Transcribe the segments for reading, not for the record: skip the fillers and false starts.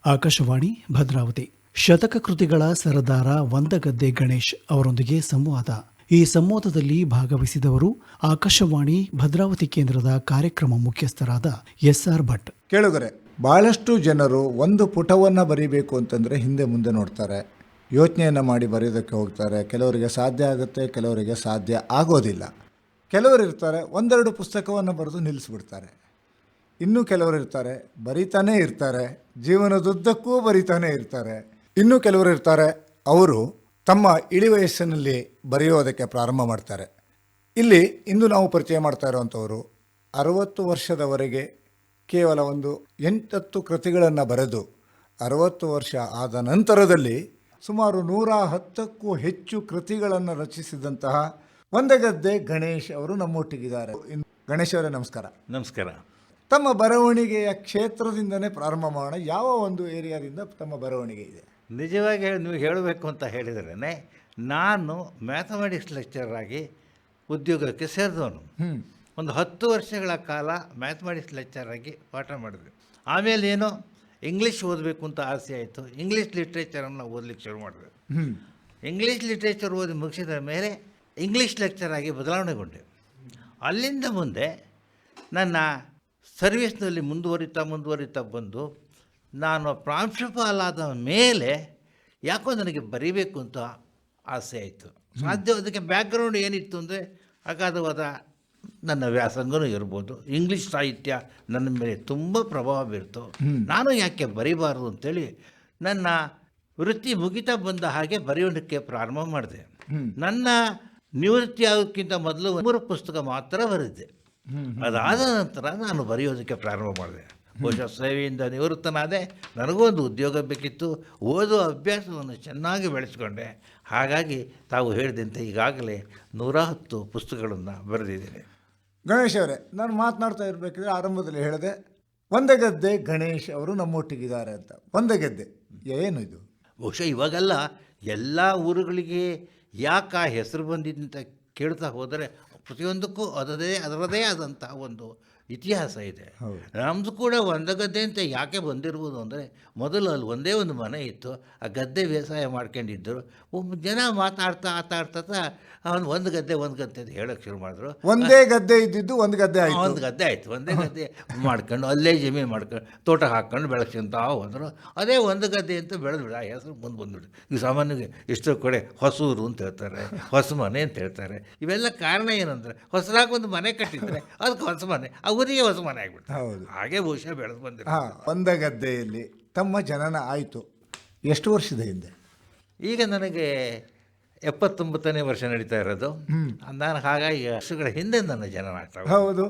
ಆಕಾಶವಾಣಿ ಭದ್ರಾವತಿ ಶತಕ ಕೃತಿಗಳ ಸರದಾರ ವಂದಗದ್ದೆ ಗಣೇಶ್ ಅವರೊಂದಿಗೆ ಸಂವಾದ. ಈ ಸಂವಾದದಲ್ಲಿ ಭಾಗವಹಿಸಿದವರು ಆಕಾಶವಾಣಿ ಭದ್ರಾವತಿ ಕೇಂದ್ರದ ಕಾರ್ಯಕ್ರಮ ಮುಖ್ಯಸ್ಥರಾದ ಎಸ್.ಆರ್. ಭಟ್. ಕೇಳುಗರೆ, ಬಹಳಷ್ಟು ಜನರು ಒಂದು ಪುಟವನ್ನು ಬರೀಬೇಕು ಅಂತಂದರೆ ಹಿಂದೆ ಮುಂದೆ ನೋಡ್ತಾರೆ, ಯೋಚನೆಯನ್ನು ಮಾಡಿ ಬರೆಯೋದಕ್ಕೆ ಹೋಗ್ತಾರೆ. ಕೆಲವರಿಗೆ ಸಾಧ್ಯ ಆಗುತ್ತೆ, ಕೆಲವರಿಗೆ ಸಾಧ್ಯ ಆಗೋದಿಲ್ಲ. ಕೆಲವರು ಇರ್ತಾರೆ ಒಂದೆರಡು ಪುಸ್ತಕವನ್ನು ಬರೆದು ನಿಲ್ಲಿಸ್ಬಿಡ್ತಾರೆ. ಇನ್ನೂ ಕೆಲವರು ಇರ್ತಾರೆ ಬರೀತಾನೇ ಇರ್ತಾರೆ, ಜೀವನದುದ್ದಕ್ಕೂ ಬರೀತಾನೇ ಇರ್ತಾರೆ. ಇನ್ನೂ ಕೆಲವರು ಇರ್ತಾರೆ ಅವರು ತಮ್ಮ ಇಳಿ ವಯಸ್ಸಿನಲ್ಲಿ ಬರೆಯೋದಕ್ಕೆ ಪ್ರಾರಂಭ ಮಾಡ್ತಾರೆ. ಇಲ್ಲಿ ಇಂದು ನಾವು ಪರಿಚಯ ಮಾಡ್ತಾ ಇರುವಂಥವರು 60 ವರ್ಷದವರೆಗೆ ಕೇವಲ ಒಂದು 8 ಕೃತಿಗಳನ್ನು ಬರೆದು 60 ವರ್ಷ ಆದ ನಂತರದಲ್ಲಿ ಸುಮಾರು 110ಕ್ಕೂ ಹೆಚ್ಚು ಕೃತಿಗಳನ್ನು ರಚಿಸಿದಂತಹ ವಂದಗದ್ದೆ ಗಣೇಶ್ ಅವರು ನಮ್ಮೊಟ್ಟಿಗಿದ್ದಾರೆ. ಗಣೇಶ್ ಅವರೇ, ನಮಸ್ಕಾರ. ನಮಸ್ಕಾರ. ತಮ್ಮ ಬರವಣಿಗೆಯ ಕ್ಷೇತ್ರದಿಂದನೇ ಪ್ರಾರಂಭ ಮಾಡೋಣ. ಯಾವ ಒಂದು ಏರಿಯಾದಿಂದ ತಮ್ಮ ಬರವಣಿಗೆ ಇದೆ? ನಿಜವಾಗಿ ನೀವು ಹೇಳಬೇಕು ಅಂತ ಹೇಳಿದ್ರೇ, ನಾನು ಮ್ಯಾಥಮೆಟಿಕ್ಸ್ ಲೆಕ್ಚರ್ ಆಗಿ ಉದ್ಯೋಗಕ್ಕೆ ಸೇರಿದವನು. ಒಂದು 10 ವರ್ಷಗಳ ಕಾಲ ಮ್ಯಾಥಮೆಟಿಕ್ಸ್ ಲೆಕ್ಚರ್ ಆಗಿ ಪಾಠ ಮಾಡಿದ್ವಿ. ಆಮೇಲೆ ಏನೋ ಇಂಗ್ಲೀಷ್ ಓದಬೇಕು ಅಂತ ಆಸೆ ಆಯಿತು. ಇಂಗ್ಲೀಷ್ ಲಿಟ್ರೇಚರನ್ನು ಓದಲಿಕ್ಕೆ ಶುರು ಮಾಡಿದೆ. ಇಂಗ್ಲೀಷ್ ಲಿಟ್ರೇಚರ್ ಓದಿ ಮುಗಿಸಿದ ಮೇಲೆ ಇಂಗ್ಲೀಷ್ ಲೆಕ್ಚರ್ ಆಗಿ ಬದಲಾವಣೆಗೊಂಡೆ. ಅಲ್ಲಿಂದ ಮುಂದೆ ನನ್ನ ಸರ್ವಿಸ್ನಲ್ಲಿ ಮುಂದುವರಿತಾ ಬಂದು ನಾನು ಪ್ರಾಂಶುಪಾಲಾದ ಮೇಲೆ ಯಾಕೋ ನನಗೆ ಬರೀಬೇಕು ಅಂತ ಆಸೆ ಆಯಿತು. ಸಾಧ್ಯ ಅದಕ್ಕೆ ಬ್ಯಾಕ್ಗ್ರೌಂಡ್ ಏನಿತ್ತು ಅಂದರೆ, ಅಗಾಧವಾದ ನನ್ನ ವ್ಯಾಸಂಗನೂ ಇರ್ಬೋದು, ಇಂಗ್ಲೀಷ್ ಸಾಹಿತ್ಯ ನನ್ನ ಮೇಲೆ ತುಂಬ ಪ್ರಭಾವ ಬೀರ್ತು. ನಾನು ಯಾಕೆ ಬರೀಬಾರ್ದು ಅಂತೇಳಿ ನನ್ನ ವೃತ್ತಿ ಮುಗಿತಾ ಬಂದ ಹಾಗೆ ಬರೆಯೋದಕ್ಕೆ ಪ್ರಾರಂಭ ಮಾಡಿದೆ. ನನ್ನ ನಿವೃತ್ತಿ ಆಗೋಕ್ಕಿಂತ ಮೊದಲು 3 ಪುಸ್ತಕ ಮಾತ್ರ ಬರೆದಿದ್ದೆ. ಅದಾದ ನಂತರ ನಾನು ಬರೆಯೋದಕ್ಕೆ ಪ್ರಾರಂಭ ಮಾಡಿದೆ. ಬಹುಶಃ ಸೇವೆಯಿಂದ ನಿವೃತ್ತನಾದೆ. ನನಗೂ ಒಂದು ಉದ್ಯೋಗ ಬೇಕಿತ್ತು. ಓದುವ ಅಭ್ಯಾಸವನ್ನು ಚೆನ್ನಾಗಿ ಬೆಳೆಸ್ಕೊಂಡೆ. ಹಾಗಾಗಿ ತಾವು ಹೇಳಿದಂತೆ ಈಗಾಗಲೇ 110 ಪುಸ್ತಕಗಳನ್ನು ಬರೆದಿದ್ದೇನೆ. ಗಣೇಶ್ ಅವರೇ, ನಾನು ಮಾತನಾಡ್ತಾ ಇರಬೇಕಿದ್ರೆ ಆರಂಭದಲ್ಲಿ ಹೇಳಿದೆ ವಂದಗದ್ದೆ ಗಣೇಶ್ ಅವರು ನಮ್ಮೊಟ್ಟಿಗಿದ್ದಾರೆ ಅಂತ. ವಂದಗದ್ದೆ ಏನು ಇದು? ಬಹುಶಃ ಇವಾಗೆಲ್ಲ ಎಲ್ಲ ಊರುಗಳಿಗೆ ಯಾಕೆ ಆ ಹೆಸರು ಬಂದಿದ್ದಂತ ಕೇಳ್ತಾ ಹೋದರೆ ಪ್ರತಿಯೊಂದಕ್ಕೂ ಅದರದೇ ಆದಂಥ ಒಂದು ಇತಿಹಾಸ ಇದೆ. ನಮ್ಮದು ಕೂಡ ವಂದಗದ್ದೆ ಅಂತ ಯಾಕೆ ಬಂದಿರ್ಬೋದು ಅಂದರೆ, ಮೊದಲು ಅಲ್ಲಿ ಒಂದೇ ಒಂದು ಮನೆ ಇತ್ತು. ಆ ಗದ್ದೆ ಬೇಸಾಯ ಮಾಡ್ಕೊಂಡಿದ್ದರು. ಒಬ್ಬ ಜನ ಮಾತಾಡ್ತಾ ಅವನು ಒಂದು ಗದ್ದೆ ಅಂತ ಹೇಳೋಕ್ಕೆ ಶುರು ಮಾಡಿದ್ರು. ಒಂದೇ ಗದ್ದೆ ಇದ್ದಿದ್ದು ಒಂದು ಗದ್ದೆ ಆಯಿತು. ಒಂದೇ ಗದ್ದೆ ಮಾಡ್ಕೊಂಡು ಅಲ್ಲೇ ಜಮೀನು ಮಾಡ್ಕೊಂಡು ತೋಟ ಹಾಕ್ಕೊಂಡು ಬೆಳೆಸ್ಕೊಂತ ಹೋದರು. ಅದೇ ಒಂದು ಗದ್ದೆ ಅಂತ ಬೆಳೆದ್ಬಿಡ, ಆ ಹೆಸರು ಮುಂದೆ ಬಂದ್ಬಿಡು. ಈಗ ಸಾಮಾನ್ಯವಾಗಿ ಎಷ್ಟೋ ಕಡೆ ಹೊಸೂರು ಅಂತ ಹೇಳ್ತಾರೆ, ಹೊಸ ಮನೆ ಅಂತ ಹೇಳ್ತಾರೆ. ಇವೆಲ್ಲ ಕಾರಣ ಏನಂದರೆ, ಹೊಸದಾಗಿ ಒಂದು ಮನೆ ಕಟ್ಟಿದರೆ ಅದಕ್ಕೆ ಹೊಸ ಮನೆ, ಊರಿಗೆ ಹೊಸ ಮನೆ ಆಗಿಬಿಡ್ತು. ಹೌದು, ಹಾಗೆ ಬಹುಶಃ ಬೆಳೆದು ಬಂದಿದೆ. ವಂದಗದ್ದೆಯಲ್ಲಿ ತಮ್ಮ ಜನನ ಆಯಿತು ಎಷ್ಟು ವರ್ಷದ ಹಿಂದೆ? ಈಗ ನನಗೆ 79ನೇ ವರ್ಷ ನಡೀತಾ ಇರೋದು. ನಾನು ಹಾಗಾಗಿ ವರ್ಷಗಳ ಹಿಂದೆ ನನ್ನ ಜನನ ಆಗ್ತವೆ. ಹೌದು,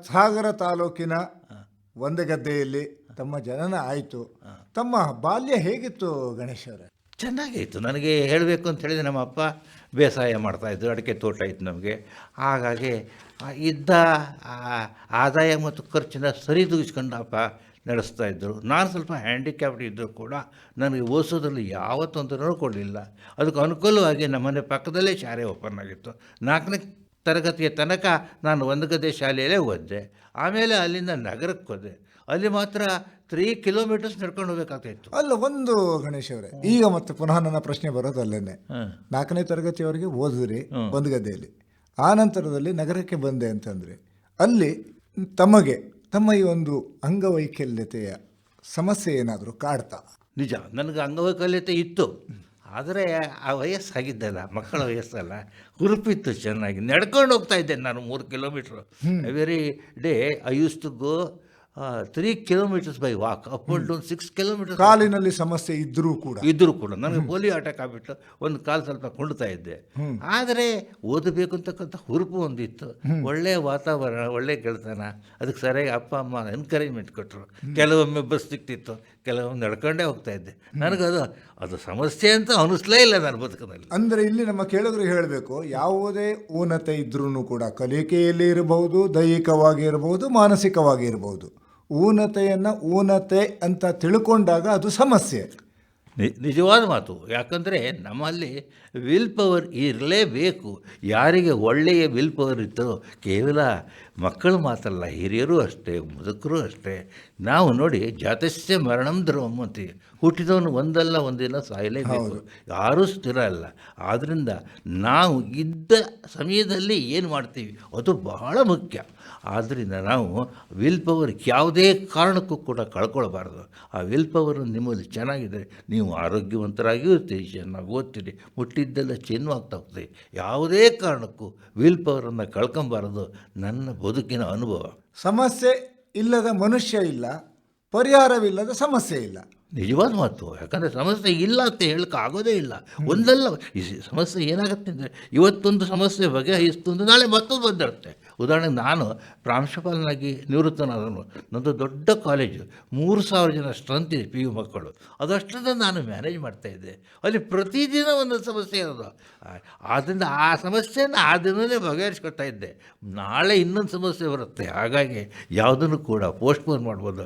ಸಾಗರ ತಾಲೂಕಿನ ವಂದಗದ್ದೆಯಲ್ಲಿ ತಮ್ಮ ಜನನ ಆಯಿತು. ತಮ್ಮ ಬಾಲ್ಯ ಹೇಗಿತ್ತು ಗಣೇಶ್ ಅವರೇ? ಚೆನ್ನಾಗಿತ್ತು. ನನಗೆ ಹೇಳಬೇಕು ಅಂತ ಹೇಳಿದರೆ, ನಮ್ಮ ಅಪ್ಪ ಬೇಸಾಯ ಮಾಡ್ತಾಯಿದ್ರು, ಅಡಿಕೆ ತೋಟ ಇತ್ತು ನಮಗೆ. ಹಾಗಾಗಿ ಇದ್ದ ಆದಾಯ ಮತ್ತು ಖರ್ಚಿನ ಸರಿದೂಗಿಸ್ಕೊಂಡು ಅಪ್ಪ ನಡೆಸ್ತಾಯಿದ್ರು. ನಾನು ಸ್ವಲ್ಪ ಹ್ಯಾಂಡಿಕ್ಯಾಪ್ಡ್ ಇದ್ದರೂ ಕೂಡ ನನಗೆ ಓದಿಸೋದ್ರಲ್ಲಿ ಯಾವ ತೊಂದರೆನೂ ಕೊಡಲಿಲ್ಲ. ಅದಕ್ಕೆ ಅನುಕೂಲವಾಗಿ ನಮ್ಮನೆ ಪಕ್ಕದಲ್ಲೇ ಶಾಲೆ ಓಪನ್ ಆಗಿತ್ತು. 4ನೇ ತರಗತಿಯ ತನಕ ನಾನು ವಂದಗದ್ದೆ ಶಾಲೆಯಲ್ಲೇ ಓದಿದೆ. ಆಮೇಲೆ ಅಲ್ಲಿಂದ ನಗರಕ್ಕೆ ಹೋದೆ. ಅಲ್ಲಿ ಮಾತ್ರ 3 ಕಿಲೋಮೀಟರ್ಸ್ ನಡ್ಕೊಂಡು ಹೋಗ್ಬೇಕಾಗ್ತಾಯಿತ್ತು. ಅಲ್ಲ, ಒಂದು ಗಣೇಶ್ ಅವರೇ, ಈಗ ಮತ್ತೆ ಪುನಃ ನನ್ನ ಪ್ರಶ್ನೆ ಬರೋದು ಅಲ್ಲೇನೆ. 4ನೇ ತರಗತಿಯವರೆಗೆ ಓದಿದ್ರಿ ವಂದಗದ್ದೆಯಲ್ಲಿ, ಆ ನಂತರದಲ್ಲಿ ನಗರಕ್ಕೆ ಬಂದೆ ಅಂತಂದರೆ ಅಲ್ಲಿ ತಮ್ಮ ಈ ಒಂದು ಅಂಗವೈಕಲ್ಯತೆಯ ಸಮಸ್ಯೆ ಏನಾದರೂ ಕಾಡ್ತಾ? ನಿಜ, ನನಗೆ ಅಂಗವೈಕಲ್ಯತೆ ಇತ್ತು. ಆದರೆ ಆ ವಯಸ್ಸಾಗಿದ್ದಲ್ಲ, ಮಕ್ಕಳ ವಯಸ್ಸಲ್ಲ, ಹುರುಪಿತ್ತು. ಚೆನ್ನಾಗಿ ನಡ್ಕೊಂಡು ಹೋಗ್ತಾ ಇದ್ದೆ ನಾನು 3 kilometre every day. I use to go 3 kilometres by walk, up and down 6 kilometres. ಕಾಲಿನಲ್ಲಿ ಸಮಸ್ಯೆ ಇದ್ದರೂ ಕೂಡ ನನಗೆ ಪೋಲಿಯೋ ಅಟ್ಯಾಕ್ ಆಗಿಬಿಟ್ಟು ಒಂದು ಕಾಲು ಸ್ವಲ್ಪ ಕೊಂಡ್ತಾ ಇದ್ದೆ. ಆದರೆ ಓದಬೇಕು ಅಂತಕ್ಕಂಥ ಹುರುಪು ಒಂದಿತ್ತು. ಒಳ್ಳೆಯ ವಾತಾವರಣ, ಒಳ್ಳೆಯ ಗೆಳೆತನ, ಅದಕ್ಕೆ ಸರಿಯಾಗಿ ಅಪ್ಪ ಅಮ್ಮ ಎನ್ಕರೇಜ್ಮೆಂಟ್ ಕೊಟ್ಟರು. ಕೆಲವೊಮ್ಮೆ ಬಸ್ ಸಿಕ್ತಿತ್ತು, ಕೆಲವೊಮ್ಮೆ ನಡ್ಕೊಂಡೇ ಹೋಗ್ತಾ ಇದ್ದೆ. ನನಗದು ಸಮಸ್ಯೆ ಅಂತ ಅನ್ನಿಸ್ಲೇ ಇಲ್ಲ ನನ್ನ ಬದುಕಿನಲ್ಲಿ. ಅಂದರೆ ಇಲ್ಲಿ ನಮ್ಮ ಕೇಳುಗರಿಗೆ ಹೇಳಬೇಕು, ಯಾವುದೇ ಊನತೆ ಇದ್ರೂ ಕೂಡ ಕಲಿಕೆಯಲ್ಲಿ ಇರಬಹುದು, ದೈಹಿಕವಾಗಿ ಇರಬಹುದು, ಮಾನಸಿಕವಾಗಿ ಇರಬಹುದು, ಊನತೆಯನ್ನು ಊನತೆ ಅಂತ ತಿಳ್ಕೊಂಡಾಗ ಅದು ಸಮಸ್ಯೆ. ನಿಜವಾದ ಮಾತು. ಯಾಕಂದರೆ ನಮ್ಮಲ್ಲಿ ವಿಲ್ ಪವರ್ ಇರಲೇಬೇಕು. ಯಾರಿಗೆ ಒಳ್ಳೆಯ ವಿಲ್ ಪವರ್ ಇತ್ತೋ ಕೇವಲ ಮಕ್ಕಳು ಮಾತ್ರ ಅಲ್ಲ, ಹಿರಿಯರು ಅಷ್ಟೇ, ಮುದುಕರು ಅಷ್ಟೇ. ನಾವು ನೋಡಿ, ಜಾತಸ್ಯ ಮರಣಂ ಧ್ರುವಂ ಅಂತೀವಿ. ಹುಟ್ಟಿದವನು ಒಂದಲ್ಲ ಒಂದಿನ ಸಾಯಲೇಬೇಕು, ಯಾರೂ ಸ್ಥಿರ ಅಲ್ಲ. ಆದ್ದರಿಂದ ನಾವು ಇದ್ದ ಸಮಯದಲ್ಲಿ ಏನು ಮಾಡ್ತೀವಿ ಅದು ಬಹಳ ಮುಖ್ಯ. ಆದ್ದರಿಂದ ನಾವು ವಿಲ್ ಪವರ್ ಯಾವುದೇ ಕಾರಣಕ್ಕೂ ಕೂಡ ಕಳ್ಕೊಳ್ಬಾರ್ದು. ಆ ವಿಲ್ ಪವರ್ ನಿಮ್ಮಲ್ಲಿ ಚೆನ್ನಾಗಿದೆ, ನೀವು ಆರೋಗ್ಯವಂತರಾಗಿಯೂ ಇರ್ತೀರಿ, ಚೆನ್ನಾಗಿ ಓದ್ತೀರಿ, ಮುಟ್ಟಿದ್ದೆಲ್ಲ ಚಿನ್ನವಾಗ್ತಾ ಹೋಗ್ತೀವಿ. ಯಾವುದೇ ಕಾರಣಕ್ಕೂ ವಿಲ್ ಪವರನ್ನು ಕಳ್ಕೊಬಾರದು, ನನ್ನ ಬದುಕಿನ ಅನುಭವ. ಸಮಸ್ಯೆ ಇಲ್ಲದ ಮನುಷ್ಯ ಇಲ್ಲ, ಪರಿಹಾರವಿಲ್ಲದ ಸಮಸ್ಯೆ ಇಲ್ಲ. ನಿಜವಾದ ಮಾತು. ಯಾಕಂದರೆ ಸಮಸ್ಯೆ ಇಲ್ಲ ಅಂತ ಹೇಳಕ್ಕೆ ಆಗೋದೇ ಇಲ್ಲ. ಒಂದಲ್ಲ, ಈ ಸಮಸ್ಯೆ ಏನಾಗುತ್ತೆ ಅಂದರೆ, ಇವತ್ತೊಂದು ಸಮಸ್ಯೆ ಬಗೆಹರಿಸ್ತೊಂದು ನಾಳೆ ಮತ್ತೊಂದು ಬಂದಿರುತ್ತೆ. ಉದಾಹರಣೆಗೆ ನಾನು ಪ್ರಾಂಶುಪಾಲನಾಗಿ ನಿವೃತ್ತನಾದನು. ನನ್ನದು ದೊಡ್ಡ ಕಾಲೇಜು, 3000 ಜನ ಸ್ಟ್ರೆಂತ್ ಇದೆ, PU ಮಕ್ಕಳು. ಅದಷ್ಟನ್ನು ನಾನು ಮ್ಯಾನೇಜ್ ಮಾಡ್ತಾಯಿದ್ದೆ. ಅಲ್ಲಿ ಪ್ರತಿದಿನ ಒಂದೊಂದು ಸಮಸ್ಯೆ ಇರೋದು. ಆದ್ದರಿಂದ ಆ ಸಮಸ್ಯೆನ ಆ ದಿನವೇ ಬಗೆಹರಿಸ್ಕೊಳ್ತಾ ಇದ್ದೆ. ನಾಳೆ ಇನ್ನೊಂದು ಸಮಸ್ಯೆ ಬರುತ್ತೆ. ಹಾಗಾಗಿ ಯಾವುದನ್ನು ಕೂಡ ಪೋಸ್ಟ್ಪೋನ್ ಮಾಡ್ಬೋದು.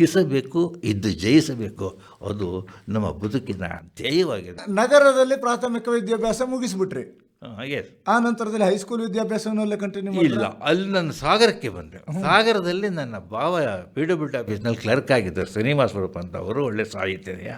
ಈಸಬೇಕು, ಇದ್ದು ಜಯಿಸಬೇಕು, ಅದು ನಮ್ಮ ಬದುಕಿನ ಧ್ಯೇಯವಾಗಿದೆ. ನಗರದಲ್ಲಿ ಪ್ರಾಥಮಿಕ ವಿದ್ಯಾಭ್ಯಾಸ ಮುಗಿಸ್ಬಿಟ್ರಿ, ಹಾಗೆ ಆ ನಂತರದಲ್ಲಿ ಹೈಸ್ಕೂಲ್ ವಿದ್ಯಾಭ್ಯಾಸವನ್ನೆಲ್ಲ ಕಂಟಿನ್ಯೂ ಇಲ್ಲ. ಅಲ್ಲಿ ನಾನು ಸಾಗರಕ್ಕೆ ಬಂದೆ. ಸಾಗರದಲ್ಲಿ ನನ್ನ ಭಾವ PWD ಆಫೀಸ್ನಲ್ಲಿ ಕ್ಲರ್ಕ್ ಆಗಿದ್ದರು, ಶ್ರೀನಿವಾಸ ಸ್ವರೂಪ್ ಅಂತ. ಅವರು ಒಳ್ಳೆ ಸಾಹಿತ್ಯ.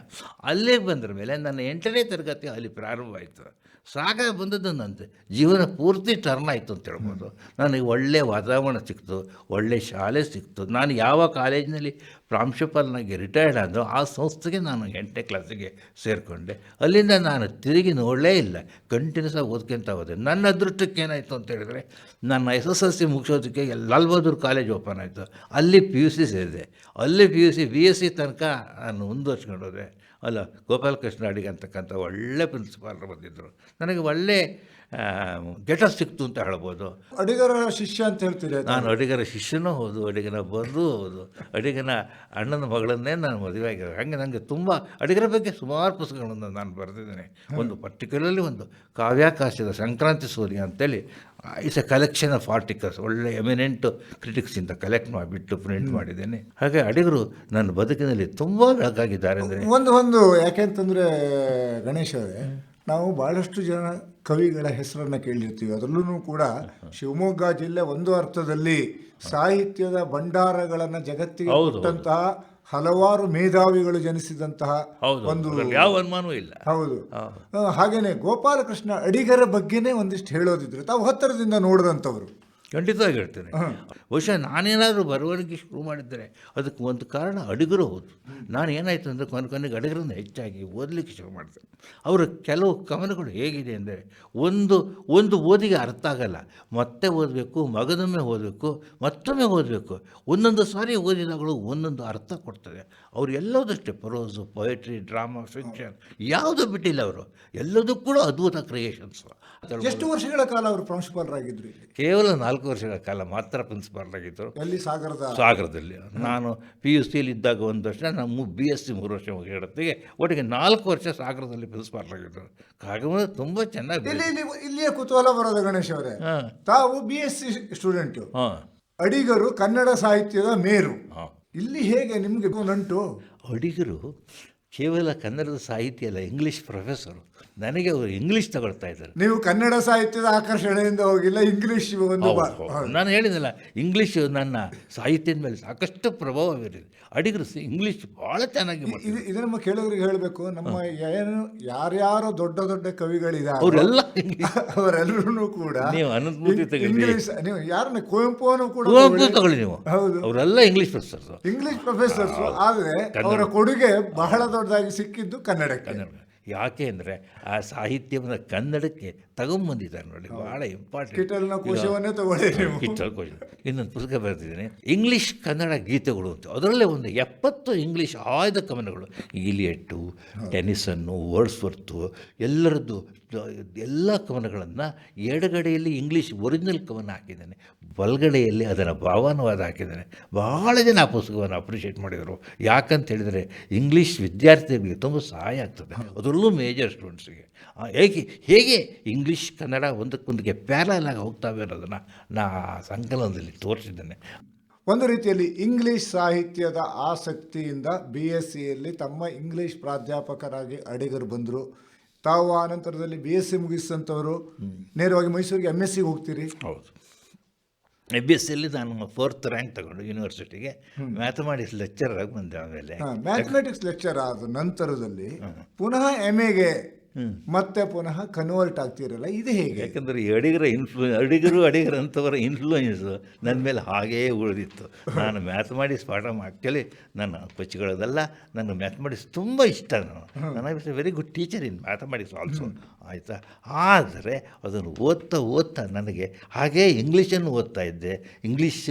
ಅಲ್ಲಿಗೆ ಬಂದ್ರ ಮೇಲೆ ನನ್ನ 8ನೇ ತರಗತಿ ಅಲ್ಲಿ ಪ್ರಾರಂಭ ಆಯಿತು. ಸಾಗರ ಬಂದದ್ದು ನಂತೆ ಜೀವನ ಪೂರ್ತಿ ಟರ್ನ್ ಆಯಿತು ಅಂತ ಹೇಳ್ಬೋದು. ನನಗೆ ಒಳ್ಳೆಯ ವಾತಾವರಣ ಸಿಕ್ತು, ಒಳ್ಳೆಯ ಶಾಲೆ ಸಿಕ್ತು. ನಾನು ಯಾವ ಕಾಲೇಜಿನಲ್ಲಿ ಪ್ರಾಂಶುಪಾಲನಾಗಿ ರಿಟೈರ್ಡ್ ಆದೋ ಆ ಸಂಸ್ಥೆಗೆ ನಾನು 8ನೇ ಕ್ಲಾಸಿಗೆ ಸೇರಿಕೊಂಡೆ. ಅಲ್ಲಿಂದ ನಾನು ತಿರುಗಿ ನೋಡಲೇ ಇಲ್ಲ, ಕಂಟಿನ್ಯೂಸ್ ಆಗಿ ಓದ್ಕೊಂತ ಹೋದೆ. ನನ್ನ ಅದೃಷ್ಟಕ್ಕೆ ಏನಾಯಿತು ಅಂತ ಹೇಳಿದರೆ, ನನ್ನ SSLC ಮುಗಿಸೋದಕ್ಕೆ ಲಾಲ್ ಬಹದ್ದೂರ್ ಕಾಲೇಜ್ ಓಪನ್ ಆಯಿತು. ಅಲ್ಲಿ PUC ಸೇರಿದೆ. ಅಲ್ಲಿ PUC BSc ತನಕ ನಾನು ಮುಂದುವರ್ಸ್ಕೊಂಡು ಹೋದೆ. ಅಲ್ಲ, ಗೋಪಾಲಕೃಷ್ಣ ಅಡಿಗ ಅಂತಕ್ಕಂಥ ಒಳ್ಳೆ ಪ್ರಿನ್ಸಿಪಾಲರು ಬಂದಿದ್ದರು. ನನಗೆ ಒಳ್ಳೆ ಗೆಟ ಸಿಕ್ತು ಅಂತ ಹೇಳ್ಬೋದು. ಅಡಿಗರ ಶಿಷ್ಯ ಅಂತ ಹೇಳ್ತೀರಿ. ನಾನು ಅಡಿಗರ ಶಿಷ್ಯನೂ ಹೌದು, ಅಡಿಗನ ಬಂಧು ಹೌದು. ಅಡಿಗನ ಅಣ್ಣನ ಮಗಳನ್ನೇ ನಾನು ಮದುವೆ ಆಗಿದ್ದೆ. ಹಾಗೆ ನನಗೆ ತುಂಬ ಅಡಿಗರ ಬಗ್ಗೆ ಸುಮಾರು ಪುಸ್ತಕಗಳನ್ನು ನಾನು ಬರೆದಿದ್ದೇನೆ. ಒಂದು ಪರ್ಟಿಕ್ಯುಲರ್ಲಿ ಒಂದು ಕಾವ್ಯಾಕಾಶದ ಸಂಕ್ರಾಂತಿ ಸೂರ್ಯ ಅಂತೇಳಿ, it's A collection of articles. ಒಳ್ಳೆ ಎಮಿನೆಂಟ್ ಕ್ರಿಟಿಕ್ಸಿಂದ ಕಲೆಕ್ಟ್ ಮಾಡಿಬಿಟ್ಟು ಪ್ರಿಂಟ್ ಮಾಡಿದ್ದೇನೆ. ಹಾಗೆ ಅಡಿಗರು ನನ್ನ ಬದುಕಿನಲ್ಲಿ ತುಂಬ ಬೆಳಕಾಗಿದ್ದಾರೆ. ಅಂದರೆ ಒಂದು ಯಾಕೆಂತಂದರೆ ಗಣೇಶ್ ಅವರೇ, ನಾವು ಭಾಳಷ್ಟು ಜನ ಕವಿಗಳ ಹೆಸರನ್ನು ಕೇಳಿರ್ತೀವಿ. ಅದರಲ್ಲೂ ಕೂಡ ಶಿವಮೊಗ್ಗ ಜಿಲ್ಲೆ ಒಂದು ಅರ್ಥದಲ್ಲಿ ಸಾಹಿತ್ಯದ ಭಂಡಾರಗಳನ್ನು ಜಗತ್ತಿಗೆ ಕೊಟ್ಟಂತಹ ಹಲವಾರು ಮೇಧಾವಿಗಳು ಜನಿಸಿದಂತಹ ಒಂದು, ಯಾವ ಅನುಮಾನವೂ ಇಲ್ಲ. ಹೌದು. ಹಾಗೇನೆ ಗೋಪಾಲಕೃಷ್ಣ ಅಡಿಗರ ಬಗ್ಗೆನೇ ಒಂದಿಷ್ಟು ಹೇಳೋದಿದ್ರು, ತಾವು ಹತ್ತಿರದಿಂದ ನೋಡಿದಂಥವ್ರು. ಖಂಡಿತವಾಗಿ ಹೇಳ್ತೇನೆ. ಬಹುಶಃ ನಾನೇನಾದರೂ ಬರವಣಿಗೆ ಶುರು ಮಾಡಿದ್ದರೆ ಅದಕ್ಕೆ ಒಂದು ಕಾರಣ ಅಡಿಗರು ಹೌದು. ನಾನು ಏನಾಯಿತು ಅಂದರೆ ಕೊನೆಗೆ ಅಡಿಗರನ್ನು ಹೆಚ್ಚಾಗಿ ಓದಲಿಕ್ಕೆ ಶುರು ಮಾಡಿದೆ. ಅವರ ಕೆಲವು ಕವನಗಳು ಹೇಗಿದೆ ಅಂದರೆ, ಒಂದು ಓದಿಗೆ ಅರ್ಥ ಆಗಲ್ಲ, ಮತ್ತೆ ಓದಬೇಕು, ಮಗದೊಮ್ಮೆ ಓದಬೇಕು, ಮತ್ತೊಮ್ಮೆ ಓದಬೇಕು. ಒಂದೊಂದು ಸಾರಿ ಓದಿದಾಗಲೂ ಒಂದೊಂದು ಅರ್ಥ ಕೊಡ್ತದೆ. ಅವರು ಎಲ್ಲದಷ್ಟೇ, ಪ್ರೋಸು, ಪೊಯೆಟ್ರಿ, ಡ್ರಾಮಾ, ಫಿಕ್ಷನ್ ಯಾವುದೂ ಬಿಟ್ಟಿಲ್ಲ. ಅವರು ಎಲ್ಲದೂ ಕೂಡ ಅದ್ಭುತ ಕ್ರಿಯೇಷನ್ಸು. ಎಷ್ಟು ವರ್ಷಗಳ ಕಾಲ ಅವರು ಪ್ರಾಂಶುಪಾಲರಾಗಿದ್ದರು? ಕೇವಲ 4 ವರ್ಷಗಳ ಕಾಲ ಮಾತ್ರ ಪ್ರಿನ್ಸಿಪಾಲರಾಗಿದ್ದರು. ಎಲ್ಲಿ? ಸಾಗರದಲ್ಲಿ. ನಾನು PUCಯಲ್ಲಿ ಇದ್ದಾಗ 1 ವರ್ಷ, ನಾನು BSc 3 ವರ್ಷ ಮುಗಿಯೋತ್ತಿಗೆ ಒಟ್ಟಿಗೆ 4 ವರ್ಷ ಸಾಗರದಲ್ಲಿ ಪ್ರಿನ್ಸಿಪಾಲರಾಗಿದ್ದರು. ಹಾಗೆ ತುಂಬ ಚೆನ್ನಾಗಿ. ಇಲ್ಲಿಯೇ ಕುತೂಹಲ ಬರೋದು ಗಣೇಶ್ ಅವರೇ, ತಾವು BSc ಸ್ಟೂಡೆಂಟು, ಅಡಿಗರು ಕನ್ನಡ ಸಾಹಿತ್ಯದ ಮೇರು. ಇಲ್ಲಿ ಹೇಗೆ ನಿಮಗೆ ನಂಟು? ಅಡಿಗರು ಕೇವಲ ಕನ್ನಡದ ಸಾಹಿತ್ಯ ಅಲ್ಲ, ಇಂಗ್ಲೀಷ್ ಪ್ರೊಫೆಸರು. ನನಗೆ ಅವರು ಇಂಗ್ಲೀಷ್ ತಗೊಳ್ತಾ ಇದ್ದಾರೆ. ನೀವು ಕನ್ನಡ ಸಾಹಿತ್ಯದ ಆಕರ್ಷಣೆಯಿಂದ ಹೋಗಿಲ್ಲ, ಇಂಗ್ಲೀಷ್ ಒಂದು. ನಾನು ಹೇಳಿದಲ್ಲ, ಇಂಗ್ಲೀಷು ನನ್ನ ಸಾಹಿತ್ಯದ ಮೇಲೆ ಸಾಕಷ್ಟು ಪ್ರಭಾವ ಬೀರಿದೆ. ಅಡಿಗರು ಇಂಗ್ಲೀಷ್ ಭಾಳ ಚೆನ್ನಾಗಿ. ಇದು ನಮ್ಮ ಕೇಳೋರಿಗೆ ಹೇಳಬೇಕು, ನಮ್ಮ ಏನು ಯಾರ್ಯಾರು ದೊಡ್ಡ ದೊಡ್ಡ ಕವಿಗಳಿದ್ದಾರೆ ಅವರೆಲ್ಲ ಅವರೆಲ್ಲರೂ ಕೂಡ ನೀವು ಅನುಭೂತಿ ಇಂಗ್ಲೀಷ್. ನೀವು ಯಾರನ್ನ ಕುವೆಂಪು ಕೂಡ ತಗೊಳ್ಳಿ ನೀವು. ಹೌದು, ಅವರೆಲ್ಲ ಇಂಗ್ಲೀಷ್ ಪ್ರೊಫೆಸರ್ಸ್. ಆದರೆ ಅವರ ಕೊಡುಗೆ ಬಹಳ ದೊಡ್ಡದಾಗಿ ಸಿಕ್ಕಿದ್ದು ಕನ್ನಡಕ್ಕೆ. ಯಾಕೆ ಅಂದರೆ ಆ ಸಾಹಿತ್ಯವನ್ನು ಕನ್ನಡಕ್ಕೆ ತಗೊಂಬಂದಿದ್ದಾರೆ ನೋಡಿ, ಭಾಳ ಇಂಪಾರ್ಟೆಂಟ್. ಕಿಟಲ್ನ ಕೋಶವನ್ನೇ ತಗೊಳ್ಳಿ. ಕಿಟಲ್ ಕೋಶ. ಇನ್ನೊಂದು ಪುಸ್ತಕ ಬರೆದಿದ್ದೀನಿ, ಇಂಗ್ಲೀಷ್ ಕನ್ನಡ ಗೀತೆಗಳು ಅಂತ. ಅದರಲ್ಲೇ ಒಂದು 70 ಇಂಗ್ಲೀಷ್ ಆಯ್ದ ಕವನಗಳು. ಇಲಿಯಟ್ಟು, ಟೆನಿಸನ್ನು, ವರ್ಡ್ಸ್ವರ್ತು ಎಲ್ಲರದ್ದು ಎಲ್ಲ ಕವನಗಳನ್ನು ಎಡಗಡೆಯಲ್ಲಿ ಇಂಗ್ಲೀಷ್ ಒರಿಜಿನಲ್ ಕವನ ಹಾಕಿದ್ದಾನೆ, ಬಲಗಡೆಯಲ್ಲಿ ಅದರ ಭಾವಾನುವಾದ ಹಾಕಿದ್ದಾನೆ. ಭಾಳ ಜನ ಆ ಪುಸ್ತಕವನ್ನು ಅಪ್ರಿಷಿಯೇಟ್ ಮಾಡಿದರು. ಯಾಕಂತ ಹೇಳಿದರೆ ಇಂಗ್ಲೀಷ್ ವಿದ್ಯಾರ್ಥಿಗಳಿಗೆ ತುಂಬ ಸಹಾಯ ಆಗ್ತದೆ, ಅದರಲ್ಲೂ ಮೇಜರ್ ಸ್ಟೂಡೆಂಟ್ಸಿಗೆ. ಹೇಗೆ ಇಂಗ್ಲೀಷ್ ಕನ್ನಡ ಒಂದಕ್ಕೊಂದಿಗೆ ಪ್ಯಾರಲ್ ಆಗಿ ಹೋಗ್ತಾವೆ ಅನ್ನೋದನ್ನು ನಾ ಸಂಕಲನದಲ್ಲಿ ತೋರಿಸಿದ್ದೇನೆ. ಒಂದು ರೀತಿಯಲ್ಲಿ ಇಂಗ್ಲಿಷ್ ಸಾಹಿತ್ಯದ ಆಸಕ್ತಿಯಿಂದ BSc ತಮ್ಮ ಇಂಗ್ಲಿಷ್ ಪ್ರಾಧ್ಯಾಪಕರಾಗಿ ಅಡಿಗರು ಬಂದರು. ತಾವು ಆ ನಂತರದಲ್ಲಿ BSc ಮುಗಿಸಿದಂಥವರು ನೇರವಾಗಿ ಮೈಸೂರಿಗೆ MSc ಹೋಗ್ತೀರಿ. ಹೌದು. BSc ನಾನು 4th ರ್ಯಾಂಕ್ ತಗೊಂಡು ಯೂನಿವರ್ಸಿಟಿಗೆ ಮ್ಯಾಥಮೆಟಿಕ್ಸ್ ಲೆಕ್ಚರ್ ಆಗಿ ಬಂದೆ. ಆಮೇಲೆ ಮ್ಯಾಥಮೆಟಿಕ್ಸ್ ಲೆಕ್ಚರ್ ಆದ ನಂತರದಲ್ಲಿ ಪುನಃ MAಗೆ ಮತ್ತೆ ಪುನಃ ಕನ್ವರ್ಟ್ ಆಗ್ತಿರಲ್ಲ, ಇದು ಹೇಗೆ? ಯಾಕಂದರೆ ಈ ಅಡಿಗರು ಅಂಥವರ ಇನ್ಫ್ಲೂಯೆನ್ಸು ನನ್ನ ಮೇಲೆ ಹಾಗೇ ಉಳಿದಿತ್ತು. ನಾನು ಮ್ಯಾಥಮೆಟಿಕ್ಸ್ ಪಾಠ ಆ್ಯಕ್ಚುಲಿ ನನ್ನ ಕೊಚ್ಚಿಗಳದೆಲ್ಲ ನನಗೆ ಮ್ಯಾಥಮೆಟಿಕ್ಸ್ ತುಂಬ ಇಷ್ಟ. ನಾನು I was A very good teacher in mathematics also, ಆಯಿತಾ. ಆದರೆ ಅದನ್ನು ಓದ್ತಾ ನನಗೆ ಹಾಗೇ ಇಂಗ್ಲೀಷನ್ನು ಓದ್ತಾ ಇದ್ದೆ. ಇಂಗ್ಲೀಷ್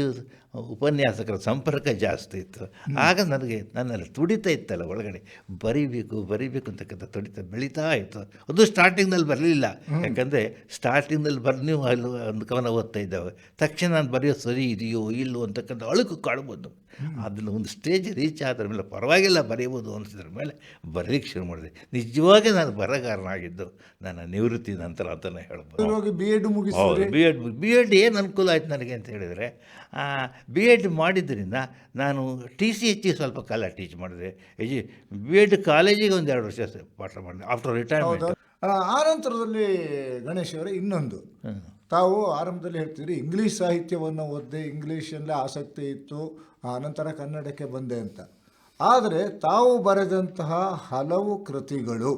ಉಪನ್ಯಾಸಕರ ಸಂಪರ್ಕ ಜಾಸ್ತಿ ಇತ್ತು. ಆಗ ನನಗೆ ನನ್ನಲ್ಲಿ ತುಡಿತ ಇತ್ತಲ್ಲ ಒಳಗಡೆ, ಬರೀಬೇಕು ಅಂತಕ್ಕಂಥ ತುಡಿತ ಬೆಳೀತಾ ಇತ್ತು. ಅದು ಸ್ಟಾರ್ಟಿಂಗ್ನಲ್ಲಿ ಬರಲಿಲ್ಲ. ಯಾಕಂದರೆ ಸ್ಟಾರ್ಟಿಂಗ್ನಲ್ಲಿ ನೀವು ಅಲ್ಲಿ ಒಂದು ಕವನ ಓದ್ತಾ ಇದ್ದಾವೆ, ತಕ್ಷಣ ನಾನು ಬರೆಯೋದು ಸರಿ ಇದೆಯೋ ಇಲ್ಲೋ ಅಂತಕ್ಕಂಥ ಅಳುಕು ಕಾಣ್ಬೋದು. ಅದನ್ನು ಒಂದು ಸ್ಟೇಜ್ ರೀಚ್ ಆದ್ರ ಮೇಲೆ ಪರವಾಗಿಲ್ಲ ಬರೆಯಬೋದು ಅನಿಸಿದ್ರ ಮೇಲೆ ಬರೀಲಿಕ್ಕೆ ಶುರು ಮಾಡಿದೆ. ನಿಜವಾಗಿ ನಾನು ಬರಗಾರನಾಗಿದ್ದು ನನ್ನ ನಿವೃತ್ತಿ ನಂತರ ಅಂತಲೇ ಹೇಳ್ಬೋದು. ಬಿ ಎಡ್ ಏನು ಅನುಕೂಲ ಆಯ್ತು ನನಗೆ ಅಂತ ಹೇಳಿದರೆ, BEd ಮಾಡಿದ್ರಿಂದ ನಾನು TCH ಸ್ವಲ್ಪ ಕಾಲ ಟೀಚ್ ಮಾಡಿದೆ. BEd ಕಾಲೇಜಿಗೆ ಒಂದು 2 ವರ್ಷ ಪಾಠ ಮಾಡಿದೆ ಆಫ್ಟರ್ ರಿಟೈರ್ಮೆಂಟ್. ಆ ನಂತರದಲ್ಲಿ ಗಣೇಶ್ ಅವರೇ ಇನ್ನೊಂದು, ತಾವು ಆರಂಭದಲ್ಲಿ ಹೇಳ್ತೀರಿ ಇಂಗ್ಲೀಷ್ ಸಾಹಿತ್ಯವನ್ನು ಓದಿದೆ, ಇಂಗ್ಲೀಷಲ್ಲೇ ಆಸಕ್ತಿ ಇತ್ತು, ಆನಂತರ ಕನ್ನಡಕ್ಕೆ ಬಂದೆ ಅಂತ. ಆದರೆ ತಾವು ಬರೆದಂತಹ ಹಲವು ಕೃತಿಗಳು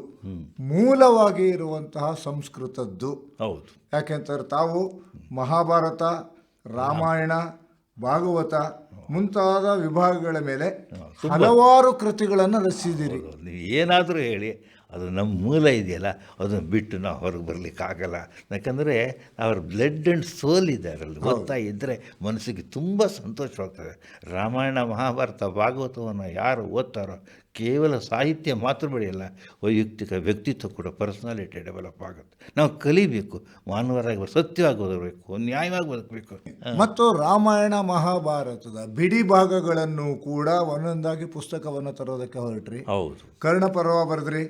ಮೂಲವಾಗಿ ಇರುವಂತಹ ಸಂಸ್ಕೃತದ್ದು. ಹೌದು. ಯಾಕೆಂತಾರೆ ತಾವು ಮಹಾಭಾರತ, ರಾಮಾಯಣ, ಭಾಗವತ ಮುಂತಾದ ವಿಭಾಗಗಳ ಮೇಲೆ ಹಲವಾರು ಕೃತಿಗಳನ್ನು ರಚಿಸಿದ್ದೀರಿ. ನೀವು ಏನಾದರೂ ಹೇಳಿ, ಅದು ನಮ್ಮ ಮೂಲ ಇದೆಯಲ್ಲ, ಅದನ್ನು ಬಿಟ್ಟು ನಾವು ಹೊರಗೆ ಬರಲಿಕ್ಕಾಗಲ್ಲ. ಯಾಕಂದರೆ ಅವ್ರ ಬ್ಲಡ್ ಆ್ಯಂಡ್ ಸೋಲ್ ಇದೆ ಅದರಲ್ಲಿ. ಓದ್ತಾ ಇದ್ದರೆ ಮನಸ್ಸಿಗೆ ತುಂಬ ಸಂತೋಷವಾಗ್ತದೆ. ರಾಮಾಯಣ, ಮಹಾಭಾರತ, ಭಾಗವತವನ್ನು ಯಾರು ಓದ್ತಾರೋ ಕೇವಲ ಸಾಹಿತ್ಯ ಮಾತ್ರ ಬೆಳೆಯಲ್ಲ, ವೈಯಕ್ತಿಕ ವ್ಯಕ್ತಿತ್ವ ಕೂಡ, ಪರ್ಸನಾಲಿಟಿ ಡೆವಲಪ್ ಆಗುತ್ತೆ. ನಾವು ಕಲಿಬೇಕು, ಮಾನವರಾಗಿ ಸತ್ಯವಾಗಿ ಓದಬೇಕು, ನ್ಯಾಯವಾಗಿ ಬದುಕಬೇಕು. ಮತ್ತು ರಾಮಾಯಣ ಮಹಾಭಾರತದ ಬಿಡಿ ಭಾಗಗಳನ್ನು ಕೂಡ ಒಂದೊಂದಾಗಿ ಪುಸ್ತಕವನ್ನು ತರೋದಕ್ಕೆ ಹೊರಟ್ರಿ. ಹೌದು. ಕರ್ಣಪರ್ವ ಬರೆದ್ರಿ,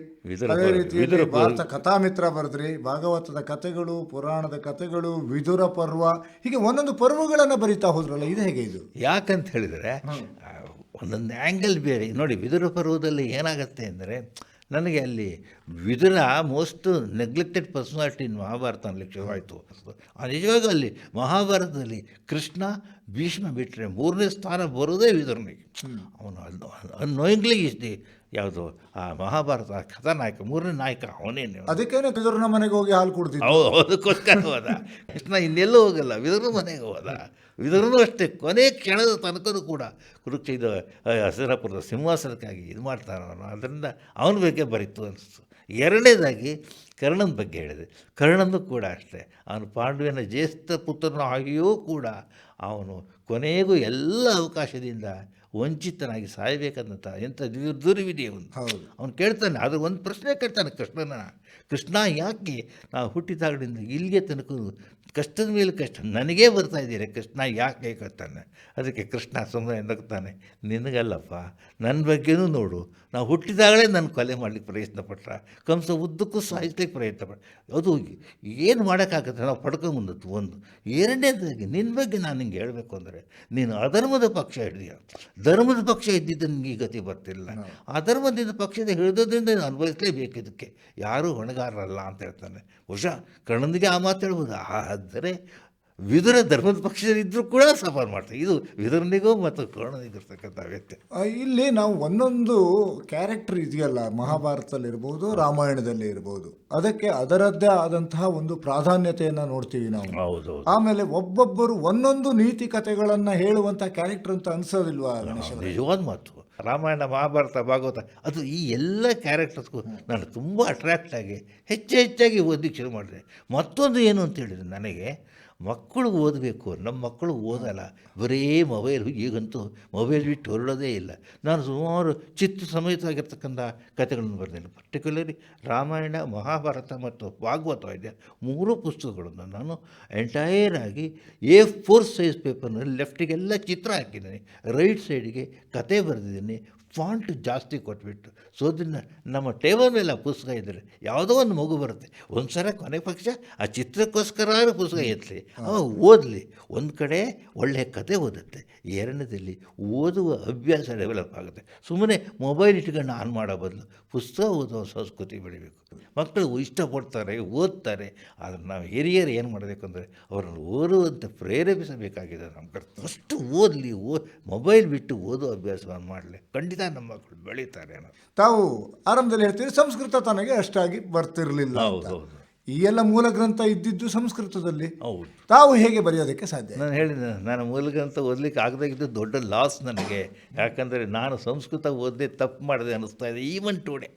ಅದೇ ರೀತಿಯಲ್ಲಿ ಭಾರತ ಕಥಾಮಿತ್ರ ಬರೆದ್ರಿ, ಭಾಗವತದ ಕಥೆಗಳು, ಪುರಾಣದ ಕಥೆಗಳು, ವಿದುರ ಪರ್ವ, ಹೀಗೆ ಒಂದೊಂದು ಪರ್ವಗಳನ್ನು ಬರಿತಾ ಹೋದ್ರಲ್ಲ, ಇದು ಹೇಗೆ? ಇದು ಯಾಕಂತ ಹೇಳಿದರೆ ಒಂದೊಂದು ಆ್ಯಂಗಲ್ ಬೇರೆ ನೋಡಿ. ವಿದುರ ಪರ್ವದಲ್ಲಿ ಏನಾಗುತ್ತೆ ಅಂದರೆ, ನನಗೆ ಅಲ್ಲಿ ವಿದುರ ಮೋಸ್ಟ್ ನೆಗ್ಲೆಕ್ಟೆಡ್ ಪರ್ಸನಾಲಿಟಿ ಇನ್ ಮಹಾಭಾರತ ಅನ್ನಲಿಕ್ಕೆ ಶುರುವಾಯಿತು. ನಿಜವಾಗ ಅಲ್ಲಿ ಮಹಾಭಾರತದಲ್ಲಿ ಕೃಷ್ಣ, ಭೀಷ್ಮ ಬಿಟ್ಟರೆ 3ನೇ ಸ್ಥಾನ ಬರೋದೇ ವಿದುರನಿಗೆ. ಅವನು ಅನ್ನೋಯಿಂಗ್ಲಿ ಇಷ್ಟು ಯಾವುದು ಆ ಮಹಾಭಾರತ ಕಥಾನಾಯಕ, 3ನೇ ನಾಯಕ ಅವನೇನು. ಅದಕ್ಕೇನೆ ವಿದುರನ ಮನೆಗೆ ಹೋಗಿ ಹಾಲು ಕುಡ್ತಿದ್ದ. ಅದಕ್ಕೋಸ್ಕರ ಹೋದ ಕೃಷ್ಣ, ಇನ್ನೆಲ್ಲೂ ಹೋಗಲ್ಲ, ವಿದುರನ ಮನೆಗೆ ಹೋದ. ವಿದುರನೂ ಅಷ್ಟೇ, ಕೊನೆ ಕ್ಷಣದ ತನಕನೂ ಕೂಡ ಕುರುಕ್ಷೇತ್ರ ಹಸಿರಾಪುರದ ಸಿಂಹಾಸನಕ್ಕಾಗಿ ಇದು ಮಾಡ್ತಾನವನು. ಅದರಿಂದ ಅವನ ಬಗ್ಗೆ ಬರೀತು ಅನಿಸ್ತು. ಎರಡನೇದಾಗಿ ಕರ್ಣನ ಬಗ್ಗೆ ಹೇಳಿದೆ. ಕರ್ಣನೂ ಕೂಡ ಅಷ್ಟೇ, ಅವನು ಪಾಂಡುವಿನ ಜ್ಯೇಷ್ಠ ಪುತ್ರನ ಆಗಿಯೂ ಕೂಡ ಅವನು ಕೊನೆಗೂ ಎಲ್ಲ ಅವಕಾಶದಿಂದ ವಂಚಿತನಾಗಿ ಸಾಯಬೇಕಂತ ಎಂಥ ದುರ್ವಿಧಿ ಅವನು ಕೇಳ್ತಾನೆ. ಅದು ಒಂದು ಪ್ರಶ್ನೆ ಕೇಳ್ತಾನೆ ಕೃಷ್ಣನ, ಕೃಷ್ಣ ಯಾಕೆ ನಾವು ಹುಟ್ಟಿದಾಗಲಿಂದ ಇಲ್ಲಿಗೆ ತನಕ ಕಷ್ಟದ ಮೇಲೆ ಕಷ್ಟ ನನಗೇ ಬರ್ತಾ ಇದ್ದೀರಿ, ಕೃಷ್ಣ ಯಾಕೆ ಕೇಳ್ತಾನೆ. ಅದಕ್ಕೆ ಕೃಷ್ಣ ಸುಮ್ಮನೆ ನಗ್ತಾನೆ, ನಿನಗಲ್ಲಪ್ಪ, ನನ್ನ ಬಗ್ಗೆನೂ ನೋಡು, ನಾವು ಹುಟ್ಟಿದಾಗಲೇ ನನ್ನ ಕೊಲೆ ಮಾಡಲಿಕ್ಕೆ ಪ್ರಯತ್ನ ಪಟ್ಟ, ಕಂಸ ಉದ್ದಕ್ಕೂ ಸಾಯಿಸ್ಲಿಕ್ಕೆ ಪ್ರಯತ್ನ ಪಟ್ಟ, ಅದು ಏನು ಮಾಡೋಕ್ಕಾಗತ್ತೆ, ನಾವು ಪಡ್ಕೊಂಬಂದದ್ದು ಒಂದು. ಎರಡನೇದಾಗಿ ನಿನ್ನ ಬಗ್ಗೆ ನಾನು ನಿಂಗೆ ಹೇಳಬೇಕು ಅಂದರೆ, ನೀನು ಅಧರ್ಮದ ಪಕ್ಷ ಹಿಡಿದೀಯ, ಧರ್ಮದ ಪಕ್ಷ ಇದ್ದಿದ್ದು ನಿನಗೆ ಈ ಗತಿ ಬರ್ತಿಲ್ಲ. ಅಧರ್ಮದಿಂದ ಪಕ್ಷದ ಹಿಡಿದೋದ್ರಿಂದ ನೀನು ಅನುಭವಿಸಲೇಬೇಕು, ಇದಕ್ಕೆ ಯಾರೂ ಹೊಣೆಗಾರರಲ್ಲ ಅಂತ ಹೇಳ್ತಾನೆ. ಬಹುಶಃ ಕರ್ಣನಿಗೆ ಆ ಮಾತು ಹೇಳ್ಬೋದು. ಆದರೆ ವಿದುರ ಧರ್ಮದ ಪಕ್ಷದಲ್ಲಿದ್ದರೂ ಕೂಡ ಸಫರ್ ಮಾಡ್ತಾರೆ. ಇದು ವಿದುರನಿಗೂ ಮತ್ತು ಕರ್ಣನಿಗೂ ಇರ್ತಕ್ಕಂಥ ವ್ಯಕ್ತಿ. ಇಲ್ಲಿ ನಾವು ಒಂದೊಂದು ಕ್ಯಾರೆಕ್ಟರ್ ಇದೆಯಲ್ಲ, ಮಹಾಭಾರತದಲ್ಲಿರ್ಬೋದು, ರಾಮಾಯಣದಲ್ಲಿ ಇರ್ಬೋದು, ಅದಕ್ಕೆ ಅದರದ್ದೇ ಆದಂತಹ ಒಂದು ಪ್ರಾಧಾನ್ಯತೆಯನ್ನು ನೋಡ್ತೀವಿ ನಾವು. ಹೌದು. ಆಮೇಲೆ ಒಬ್ಬೊಬ್ಬರು ಒಂದೊಂದು ನೀತಿ ಕಥೆಗಳನ್ನು ಹೇಳುವಂಥ ಕ್ಯಾರೆಕ್ಟರ್ ಅಂತ ಅನಿಸೋದಿಲ್ವಾ ಗಣೇಶ? ನಿಜವಾದ ಮಾತು. ರಾಮಾಯಣ, ಮಹಾಭಾರತ, ಭಾಗವತ, ಅದು ಈ ಎಲ್ಲ ಕ್ಯಾರೆಕ್ಟರ್ಸ್ಗೂ ನಾನು ತುಂಬ ಅಟ್ರ್ಯಾಕ್ಟ್ ಆಗಿ ಹೆಚ್ಚಾಗಿ ಓದಲಿಕ್ಕೆ ಶುರು ಮಾಡಿದೆ. ಮತ್ತೊಂದು ಏನು ಅಂತ ಹೇಳಿದರೆ, ನನಗೆ ಮಕ್ಕಳು ಓದಬೇಕು, ನಮ್ಮ ಮಕ್ಕಳು ಓದಲ್ಲ, ಬರೀ ಮೊಬೈಲು. ಈಗಂತೂ ಮೊಬೈಲ್ ಬಿಟ್ಟು ಹೊರಡೋದೇ ಇಲ್ಲ. ನಾನು ಸುಮಾರು ಚಿತ್ರ ಸಮೇತವಾಗಿರ್ತಕ್ಕಂಥ ಕಥೆಗಳನ್ನು ಬರೆದಿಲ್ಲ. ಪರ್ಟಿಕ್ಯುಲರ್ಲಿ ರಾಮಾಯಣ, ಮಹಾಭಾರತ ಮತ್ತು ಭಾಗವತ ಇದೆ, 3 ಪುಸ್ತಕಗಳನ್ನು ನಾನು ಎಂಟೈರ್ ಆಗಿ A4 ಸೈಜ್ ಪೇಪರ್ನಲ್ಲಿ ಲೆಫ್ಟಿಗೆಲ್ಲ ಚಿತ್ರ ಹಾಕಿದ್ದೀನಿ, ರೈಟ್ ಸೈಡಿಗೆ ಕತೆ ಬರೆದಿದ್ದೀನಿ, ಫಾಂಟ್ ಜಾಸ್ತಿ ಕೊಟ್ಬಿಟ್ಟು ಸೊ ಅದನ್ನು ನಮ್ಮ ಟೇಬಲ್ ಮೇಲೆ ಆ ಪುಸ್ತಕ ಇದ್ದರೆ ಯಾವುದೋ ಒಂದು ಮಗು ಬರುತ್ತೆ ಒಂದು ಸಲ ಕೊನೆ ಪಕ್ಷ ಆ ಚಿತ್ರಕ್ಕೋಸ್ಕರ ಪುಸ್ತಕ ಎತ್ತಲಿ ಅವ ಓದಲಿ. ಒಂದು ಕಡೆ ಒಳ್ಳೆಯ ಕತೆ ಓದುತ್ತೆ, ಎರಡನೇದಲ್ಲಿ ಓದುವ ಅಭ್ಯಾಸ ಡೆವಲಪ್ ಆಗುತ್ತೆ. ಸುಮ್ಮನೆ ಮೊಬೈಲ್ ಇಟ್ಕೊಂಡು ಆನ್ ಮಾಡೋ ಬದಲು ಪುಸ್ತಕ ಓದುವ ಸಂಸ್ಕೃತಿ ಬೆಳಿಬೇಕು. ಮಕ್ಕಳು ಇಷ್ಟಪಡ್ತಾರೆ, ಓದ್ತಾರೆ. ಆದರೆ ನಾವು ಹಿರಿಯರು ಏನು ಮಾಡಬೇಕು ಅಂದರೆ ಅವರನ್ನು ಓದುವಂತೆ ಪ್ರೇರೇಪಿಸಬೇಕಾಗಿದೆ. ನಮ್ಮ ಕಡೆ ಫಸ್ಟು ಓದಲಿ, ಮೊಬೈಲ್ ಬಿಟ್ಟು ಓದೋ ಅಭ್ಯಾಸವನ್ನು ಮಾಡಲಿ, ಖಂಡಿತ ನಮ್ಮ ಮಕ್ಕಳು ಬೆಳೀತಾರೆ ಅನ್ನೋದು. ತಾವು ಆರಂಭದಲ್ಲಿ ಹೇಳ್ತೀರಿ ಸಂಸ್ಕೃತ ತನಗೆ ಅಷ್ಟಾಗಿ ಬರ್ತಿರಲಿಲ್ಲ. ಹೌದು. ಈ ಎಲ್ಲ ಮೂಲ ಗ್ರಂಥ ಇದ್ದಿದ್ದು ಸಂಸ್ಕೃತದಲ್ಲಿ. ಹೌದು. ತಾವು ಹೇಗೆ ಬರೆಯೋದಕ್ಕೆ ಸಾಧ್ಯ? ನಾನು ಹೇಳಿದೆ, ನಾನು ಮೂಲಗಂತ ಓದಲಿಕ್ಕೆ ಆಗದಾಗಿದ್ದು ದೊಡ್ಡ ಲಾಸ್ ನನಗೆ. ಯಾಕಂದರೆ ನಾನು ಸಂಸ್ಕೃತ ಓದದೆ ತಪ್ಪು ಮಾಡಿದೆ ಅನ್ನಿಸ್ತಾ ಇದೆ ಈವನ್ ಟುಡೇ.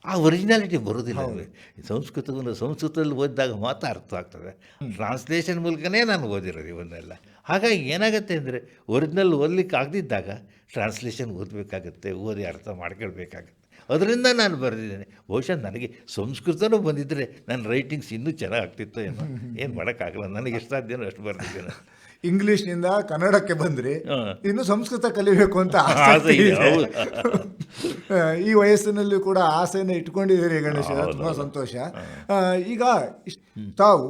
ಆ ಒರಿಜಿನಾಲಿಟಿ ಬರೋದಿಲ್ಲ ನನಗೆ. ಸಂಸ್ಕೃತವನ್ನು ಸಂಸ್ಕೃತದಲ್ಲಿ ಓದಿದಾಗ ಮಾತ್ರ ಅರ್ಥ ಆಗ್ತದೆ. ಟ್ರಾನ್ಸ್ಲೇಷನ್ ಮೂಲಕನೇ ನಾನು ಓದಿರೋದು ಇವನ್ನೆಲ್ಲ. ಹಾಗಾಗಿ ಏನಾಗುತ್ತೆ ಅಂದರೆ ಒರಿಜಿನಲ್ ಓದಲಿಕ್ಕೆ ಆಗದಿದ್ದಾಗ ಟ್ರಾನ್ಸ್ಲೇಷನ್ ಓದಬೇಕಾಗತ್ತೆ, ಓದಿ ಅರ್ಥ ಮಾಡ್ಕೊಳ್ಬೇಕಾಗತ್ತೆ. ಅದರಿಂದ ನಾನು ಬರೆದಿದ್ದೇನೆ. ಬಹುಶಃ ನನಗೆ ಸಂಸ್ಕೃತನೂ ಬಂದಿದ್ದರೆ ನನ್ನ ರೈಟಿಂಗ್ಸ್ ಇನ್ನೂ ಚೆನ್ನಾಗಿ ಆಗ್ತಿತ್ತು ಏನೋ. ಏನು ಮಾಡೋಕ್ಕಾಗಲ್ಲ, ನನಗೆ ಎಷ್ಟು ಸಾಧ್ಯನೋ ಅಷ್ಟು ಬರೆದಿದ್ದೇನೆ. ಇಂಗ್ಲಿಷ್ನಿಂದ ಕನ್ನಡಕ್ಕೆ ಬಂದರೆ ಇನ್ನು ಸಂಸ್ಕೃತ ಕಲಿಬೇಕು ಅಂತ ಆಸೆ ಇದೆ. ಹೌದು. ಈ ವಯಸ್ಸಿನಲ್ಲಿ ಕೂಡ ಆಸೆಯನ್ನು ಇಟ್ಕೊಂಡಿದ್ದೀರಿ ಗಣೇಶ, ತುಂಬ ಸಂತೋಷ. ಈಗ ತಾವು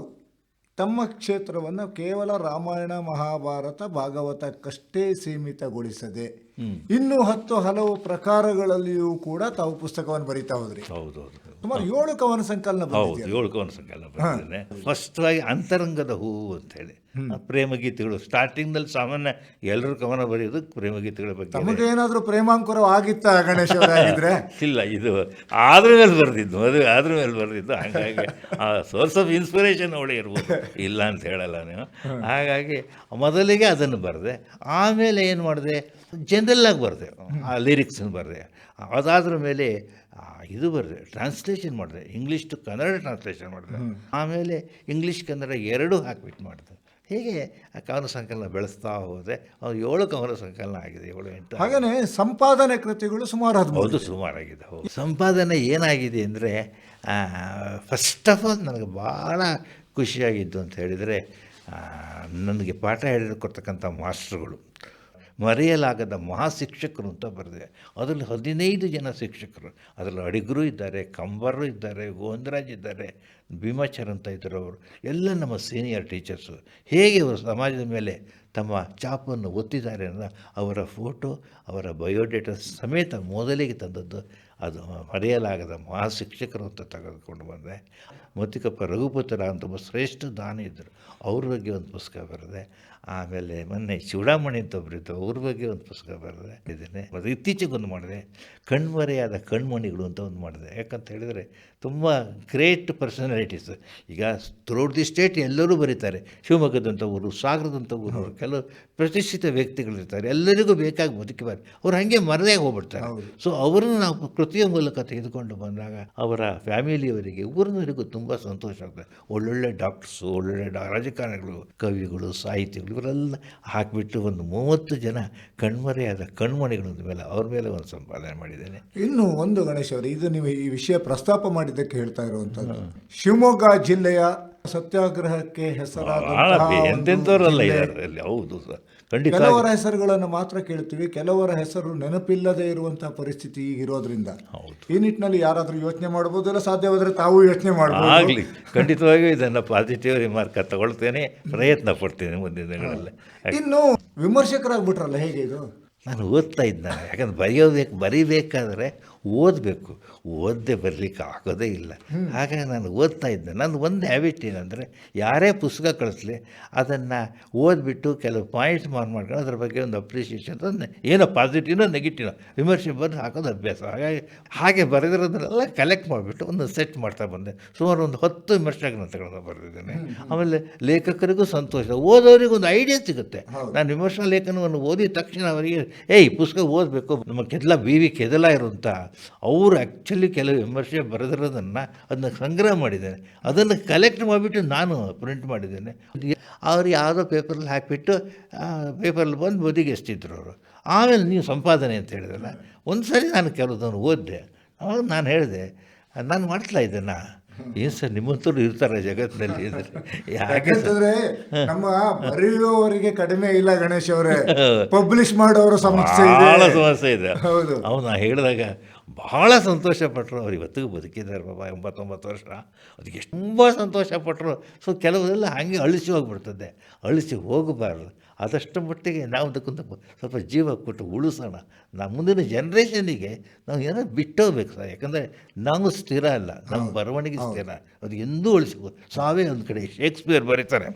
ತಮ್ಮ ಕ್ಷೇತ್ರವನ್ನು ಕೇವಲ ರಾಮಾಯಣ, ಮಹಾಭಾರತ, ಭಾಗವತಕ್ಕಷ್ಟೇ ಸೀಮಿತಗೊಳಿಸದೆ ಇನ್ನೂ ಹಲವು ಪ್ರಕಾರಗಳಲ್ಲಿಯೂ ಕೂಡ ತಾವು ಪುಸ್ತಕವನ್ನು ಬರೀತಾ ಹೋದ್ರಿ. ಹೌದೌದು. ಸುಮಾರು 7 ಕವನ ಸಂಕಲನ. ಹೌದು, 7 ಕವನ ಸಂಕಲನ ಬರೆದಿದ್ದೇನೆ. ಫಸ್ಟಾಗಿ ಅಂತರಂಗದ ಹೂವು ಅಂತೇಳಿ ಪ್ರೇಮಗೀತೆಗಳು. ಸ್ಟಾರ್ಟಿಂಗ್ನಲ್ಲಿ ಸಾಮಾನ್ಯ ಎಲ್ಲರೂ ಕವನ ಬರೆಯೋದು ಪ್ರೇಮಗೀತೆಗಳ ಬಗ್ಗೆ. ತಮಗೆ ಏನಾದರೂ ಪ್ರೇಮಾಂಕುರ ಆಗಿತ್ತಾ ಗಣೇಶ್ ಅವರಾಗಿದ್ರೆ? ಇಲ್ಲ, ಇದು ಆದ್ರ ಮೇಲೆ ಬರೆದಿದ್ದು, ಮದುವೆ ಆದ್ರ ಮೇಲೆ ಬರೆದಿದ್ದು. ಹಾಗಾಗಿ ಆ ಸೋರ್ಸ್ ಆಫ್ ಇನ್ಸ್ಪಿರೇಷನ್ ಅವಳೇ ಇರ್ಬೋದು, ಇಲ್ಲ ಅಂತ ಹೇಳಲ್ಲ ನೀವು. ಹಾಗಾಗಿ ಮೊದಲಿಗೆ ಅದನ್ನು ಬರೆದೆ. ಆಮೇಲೆ ಏನು ಮಾಡಿದೆ, ಜನರಲ್ಲಾಗಿ ಬರೆದೆ, ಆ ಲಿರಿಕ್ಸನ್ನು ಬರೆದೆ. ಅದಾದ್ರ ಮೇಲೆ ಇದು ಬರೆದೆ, ಟ್ರಾನ್ಸ್ಲೇಷನ್ ಮಾಡಿದೆ, ಇಂಗ್ಲೀಷ್ ಟು ಕನ್ನಡ ಟ್ರಾನ್ಸ್ಲೇಷನ್ ಮಾಡಿದೆ. ಆಮೇಲೆ ಇಂಗ್ಲೀಷ್ ಕನ್ನಡ ಎರಡೂ ಹಾಕಿಬಿಟ್ಟು ಮಾಡಿದೆ. ಹೀಗೆ ಆ ಕವನ ಸಂಕಲನ ಬೆಳೆಸ್ತಾ ಹೋದೆ. 7 ಕವನ ಸಂಕಲನ ಆಗಿದೆ, 7-8. ಹಾಗೆಯೇ ಸಂಪಾದನೆ ಕೃತಿಗಳು ಸುಮಾರು 13. ಹೌದು, ಸುಮಾರಾಗಿದೆ. ಹೌದು. ಸಂಪಾದನೆ ಏನಾಗಿದೆ ಅಂದರೆ, ಫಸ್ಟ್ ಆಫ್ ಆಲ್ ನನಗೆ ಭಾಳ ಖುಷಿಯಾಗಿದ್ದು ಅಂತ ಹೇಳಿದರೆ, ನನಗೆ ಪಾಠ ಹೇಳಿಕೊಡ್ತಕ್ಕಂಥ ಮಾಸ್ಟ್ರುಗಳು, ಮರೆಯಲಾಗದ ಮಹಾಶಿಕ್ಷಕರು ಅಂತ ಬರೆದೆ. ಅದರಲ್ಲಿ 15 ಜನ ಶಿಕ್ಷಕರು. ಅದರಲ್ಲಿ ಅಡಿಗರು ಇದ್ದಾರೆ, ಕಂಬರು ಇದ್ದಾರೆ, ಗೋವಿಂದರಾಜ್ ಇದ್ದಾರೆ, ಭೀಮಾಚಾರ್ ಅಂತ ಇದ್ದರು. ಅವರು ಎಲ್ಲ ನಮ್ಮ ಸೀನಿಯರ್ ಟೀಚರ್ಸು. ಹೇಗೆ ಅವರು ಸಮಾಜದ ಮೇಲೆ ತಮ್ಮ ಚಾಪನ್ನು ಒತ್ತಿದ್ದಾರೆ ಅನ್ನೋ ಅವರ ಫೋಟೋ, ಅವರ ಬಯೋಡೇಟಾ ಸಮೇತ ಮೊದಲಿಗೆ ತಂದದ್ದು. ಅದು ಮರೆಯಲಾಗದ ಮಹಾಶಿಕ್ಷಕರು ಅಂತ ತೆಗೆದುಕೊಂಡು ಬಂದೆ. ಮತ್ತಿಕಪ್ಪ ರಘುಪತಿ ರಾವ್ ಅಂತ ಒಬ್ಬ ಶ್ರೇಷ್ಠ ದಾನಿ ಇದ್ದರು, ಅವ್ರ ಬಗ್ಗೆ ಒಂದು ಪುಸ್ತಕ ಬರೆದೆ. ಆಮೇಲೆ ಮೊನ್ನೆ ಚೂಡಾಮಣಿ ಅಂತ ಒಬ್ಬರಿದ್ದು, ಅವ್ರ ಬಗ್ಗೆ ಒಂದು ಪುಸ್ತಕ ಬರೆದೆ ಇದ್ದೇನೆ. ಮತ್ತು ಇತ್ತೀಚೆಗೆ ಒಂದು ಮಾಡಿದೆ, ಕಣ್ಮರೆಯಾದ ಕಣ್ಮಣಿಗಳು ಅಂತ ಒಂದು ಮಾಡಿದೆ. ಯಾಕಂತ ಹೇಳಿದರೆ ತುಂಬ ಗ್ರೇಟ್ ಪರ್ಸನಾಲಿಟೀಸ್ ಈಗ ಥ್ರೂಟ್ ದಿ ಸ್ಟೇಟ್ ಎಲ್ಲರೂ ಬರೀತಾರೆ. ಶಿವಮೊಗ್ಗದಂಥ ಊರು, ಸಾಗರದಂಥ ಊರು, ಕೆಲವು ಪ್ರತಿಷ್ಠಿತ ವ್ಯಕ್ತಿಗಳಿರ್ತಾರೆ, ಎಲ್ಲರಿಗೂ ಬೇಕಾಗಿ ಬದುಕಿಬಾರ್ದು, ಅವ್ರು ಹಾಗೆ ಮರದೇ ಹೋಗ್ಬಿಡ್ತಾರೆ. ಸೊ ಅವರನ್ನು ನಾವು ಕೃತಿಯ ಮೂಲಕ ತೆಗೆದುಕೊಂಡು ಬಂದಾಗ ಅವರ ಫ್ಯಾಮಿಲಿಯವರಿಗೆ, ಊರಿನವರಿಗೂ ತುಂಬ ಸಂತೋಷ ಆಗ್ತದೆ. ಒಳ್ಳೊಳ್ಳೆ ಡಾಕ್ಟರ್ಸು, ಒಳ್ಳೊಳ್ಳೆ ರಾಜಕಾರಣಿಗಳು, ಕವಿಗಳು, ಸಾಹಿತಿಗಳು ಇವರೆಲ್ಲ ಹಾಕಿಬಿಟ್ಟು ಒಂದು 30 ಜನ ಕಣ್ಮರೆಯಾದ ಕಣ್ಮಣಿಗಳ ಮೇಲೆ ಅವ್ರ ಮೇಲೆ ಒಂದು ಸಂಪಾದನೆ ಮಾಡಿದ್ದೇನೆ. ಇನ್ನು ಒಂದು ಗಣೇಶ್ ಅವರು, ಇದು ನೀವು ಈ ವಿಷಯ ಪ್ರಸ್ತಾಪ ಮಾಡಿದ್ದಕ್ಕೆ ಹೇಳ್ತಾ ಇರುವಂಥದ್ದು, ಶಿವಮೊಗ್ಗ ಜಿಲ್ಲೆಯ ಸತ್ಯಾಗ್ರಹಕ್ಕೆ ಹೆಸರಾದ ಎಂತೆಂಥವರೆಲ್ಲ ಇದ್ದಾರೆ. ಹೌದು ಸರ್, ಖಂಡಿತ. ಕೆಲವರ ಹೆಸರುಗಳನ್ನು ಮಾತ್ರ ಕೇಳ್ತೀವಿ, ಕೆಲವರ ಹೆಸರು ನೆನಪಿಲ್ಲದೆ ಇರುವಂತಹ ಪರಿಸ್ಥಿತಿ ಈಗಿರೋದ್ರಿಂದ ಈ ನಿಟ್ಟಿನಲ್ಲಿ ಯಾರಾದರೂ ಯೋಚನೆ ಮಾಡ್ಬೋದು, ಇಲ್ಲ ಸಾಧ್ಯವಾದರೆ ತಾವು ಯೋಚನೆ ಮಾಡ್ಬೋದು. ಆಗಲಿ, ಖಂಡಿತವಾಗಿಯೂ ಇದನ್ನು ಪಾಸಿಟಿವ್ ರಿಮಾರ್ಕ್ ತಗೊಳ್ತೇನೆ, ಪ್ರಯತ್ನ ಪಡ್ತೇನೆ ಮುಂದಿನ ದಿನಗಳಲ್ಲಿ. ಇನ್ನು ವಿಮರ್ಶಕರಾಗ್ಬಿಟ್ರಲ್ಲ, ಹೇಗೆ ಇದು? ನಾನು ಓದ್ತಾ ಇದ್ದೆ. ಯಾಕಂದ್ರೆ ಬರೀಬೇಕಾದ್ರೆ ಓದಬೇಕು, ಓದದೆ ಬರಲಿಕ್ಕೆ ಆಗೋದೇ ಇಲ್ಲ. ಹಾಗಾಗಿ ನಾನು ಓದ್ತಾ ಇದ್ದೆ. ನನ್ನ ಒಂದು ಹ್ಯಾಬಿಟ್ ಏನಂದರೆ, ಯಾರೇ ಪುಸ್ತಕ ಕಳಿಸ್ಲಿ ಅದನ್ನು ಓದ್ಬಿಟ್ಟು ಕೆಲವು ಪಾಯಿಂಟ್ಸ್ ಮಾಡ್ಕೊಂಡು ಅದ್ರ ಬಗ್ಗೆ ಒಂದು ಅಪ್ರಿಷಿಯೇಷನ್, ಏನೋ ಪಾಸಿಟಿವ್ನೋ ನೆಗೆಟಿವ್ನೋ ವಿಮರ್ಶೆ ಬಂದು ಹಾಕೋದು ಅಭ್ಯಾಸ. ಹಾಗೆ ಬರೆದಿರೋದನ್ನೆಲ್ಲ ಕಲೆಕ್ಟ್ ಮಾಡಿಬಿಟ್ಟು ಒಂದು ಸೆಟ್ ಮಾಡ್ತಾ ಬಂದೆ. ಸುಮಾರು ಒಂದು 10 ವಿಮರ್ಶಾ ಗ್ರಂಥಗಳನ್ನು ಬರೆದಿದ್ದೇನೆ. ಆಮೇಲೆ ಲೇಖಕರಿಗೂ ಸಂತೋಷ, ಓದೋರಿಗೂ ಒಂದು ಐಡಿಯಾ ಸಿಗುತ್ತೆ. ನಾನು ವಿಮರ್ಶಾ ಲೇಖನವನ್ನು ಓದಿದ ತಕ್ಷಣ ಅವರಿಗೆ ಈ ಪುಸ್ತಕ ಓದಬೇಕು, ನಮ್ಮ ಕೆದಲ ಇರುವಂಥ ಅವರು ಆ್ಯಕ್ಚುಲಿ ಕೆಲವು ವಿಮರ್ಶೆ ಬರೆದಿರೋದನ್ನು ಅದನ್ನ ಸಂಗ್ರಹ ಮಾಡಿದ್ದೇನೆ. ಅದನ್ನು ಕಲೆಕ್ಟ್ ಮಾಡಿಬಿಟ್ಟು ನಾನು ಪ್ರಿಂಟ್ ಮಾಡಿದ್ದೇನೆ. ಅವ್ರು ಯಾವುದೋ ಪೇಪರಲ್ಲಿ ಹಾಕಿಬಿಟ್ಟು ಪೇಪರಲ್ಲಿ ಬಂದು ಬದಿಗೆ ಎಷ್ಟಿದ್ರು ಅವರು. ಆಮೇಲೆ ನೀವು ಸಂಪಾದನೆ ಅಂತ ಹೇಳಿದ್ರಲ್ಲ, ಒಂದು ಸರಿ ನಾನು ಕೆಲವುದನ್ನು ಓದಿದೆ. ಅವಾಗ ನಾನು ಹೇಳಿದೆ, ನಾನು ಮಾಡ್ತಾ ಇದ್ದೇನೆ, ಏನು ಸರ್ ನಿಮ್ಮಂಥವ್ರು ಇರ್ತಾರೆ ಜಗತ್ತಿನಲ್ಲಿ ಅಂದರೆ ಯಾಕೆ ಸರ್ ಯಾಕಂತಂದ್ರೆ ನಮ್ಮ ಬರೆಯುವವರಿಗೆ ಕಡಿಮೆ ಇಲ್ಲ ಗಣೇಶ್ ಅವರೇ, ಪಬ್ಲಿಷ್ ಮಾಡೋರ ಸಮಸ್ಯೆ ಇದೆ. ಭಾಳ ಸಮಸ್ಯೆ ಇದೆ. ಹೌದು. ಅವನು ಹೇಳಿದಾಗ ಭಾಳ ಸಂತೋಷಪಟ್ಟರು. ಅವ್ರು ಇವತ್ತಿಗೂ ಬದುಕಿದ್ದಾರೆ ಬಾಬಾ, 89 ವರ್ಷ. ಅದಕ್ಕೆ ತುಂಬ ಸಂತೋಷಪಟ್ಟರು. ಸೊ ಕೆಲವೆಲ್ಲ ಹಾಗೆ ಅಳಿಸಿ ಹೋಗ್ಬಿಡ್ತದೆ, ಅಳಿಸಿ ಹೋಗಬಾರ್ದು. ಆದಷ್ಟು ಮಟ್ಟಿಗೆ ನಾವು ಅದಕ್ಕೊಂದು ಸ್ವಲ್ಪ ಜೀವ ಕೊಟ್ಟು ಉಳಿಸೋಣ. ಮುಂದಿನ ಜನ್ರೇಷನಿಗೆ ನಾವು ಏನೋ ಬಿಟ್ಟೋಗ್ಬೇಕು ಸರ್. ಯಾಕಂದರೆ ನಾವು ಸ್ಥಿರ ಅಲ್ಲ, ನಮ್ಮ ಬರವಣಿಗೆ ಸ್ಥಿರ, ಅದು ಎಂದೂ ಉಳಿಸ್ಬೋದು. ಸಾವೇ ಒಂದು ಕಡೆ ಶೇಕ್ಸ್ಪಿಯರ್ ಬರೀತಾರೆ,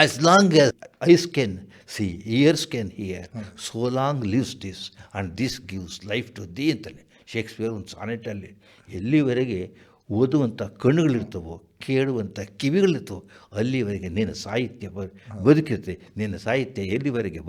as long as eyes can see, ears can hear, so long lives this and this gives life to the ಅಂತಾನೆ ಶೇಕ್ಸ್ಪಿಯರ್ ಒಂದು ಸಾನೆಟಲ್ಲಿ. ಎಲ್ಲಿವರೆಗೆ ಓದುವಂಥ ಕಣ್ಣುಗಳಿರ್ತವೋ, ಕೇಳುವಂಥ ಕಿವಿಗಳಿರ್ತವೋ, ಅಲ್ಲಿವರೆಗೆ ನಿನ್ನ ಸಾಹಿತ್ಯ ಬದುಕಿರುತ್ತೆ. ನಿನ್ನ ಸಾಹಿತ್ಯ ಎಲ್ಲಿವರೆಗೆ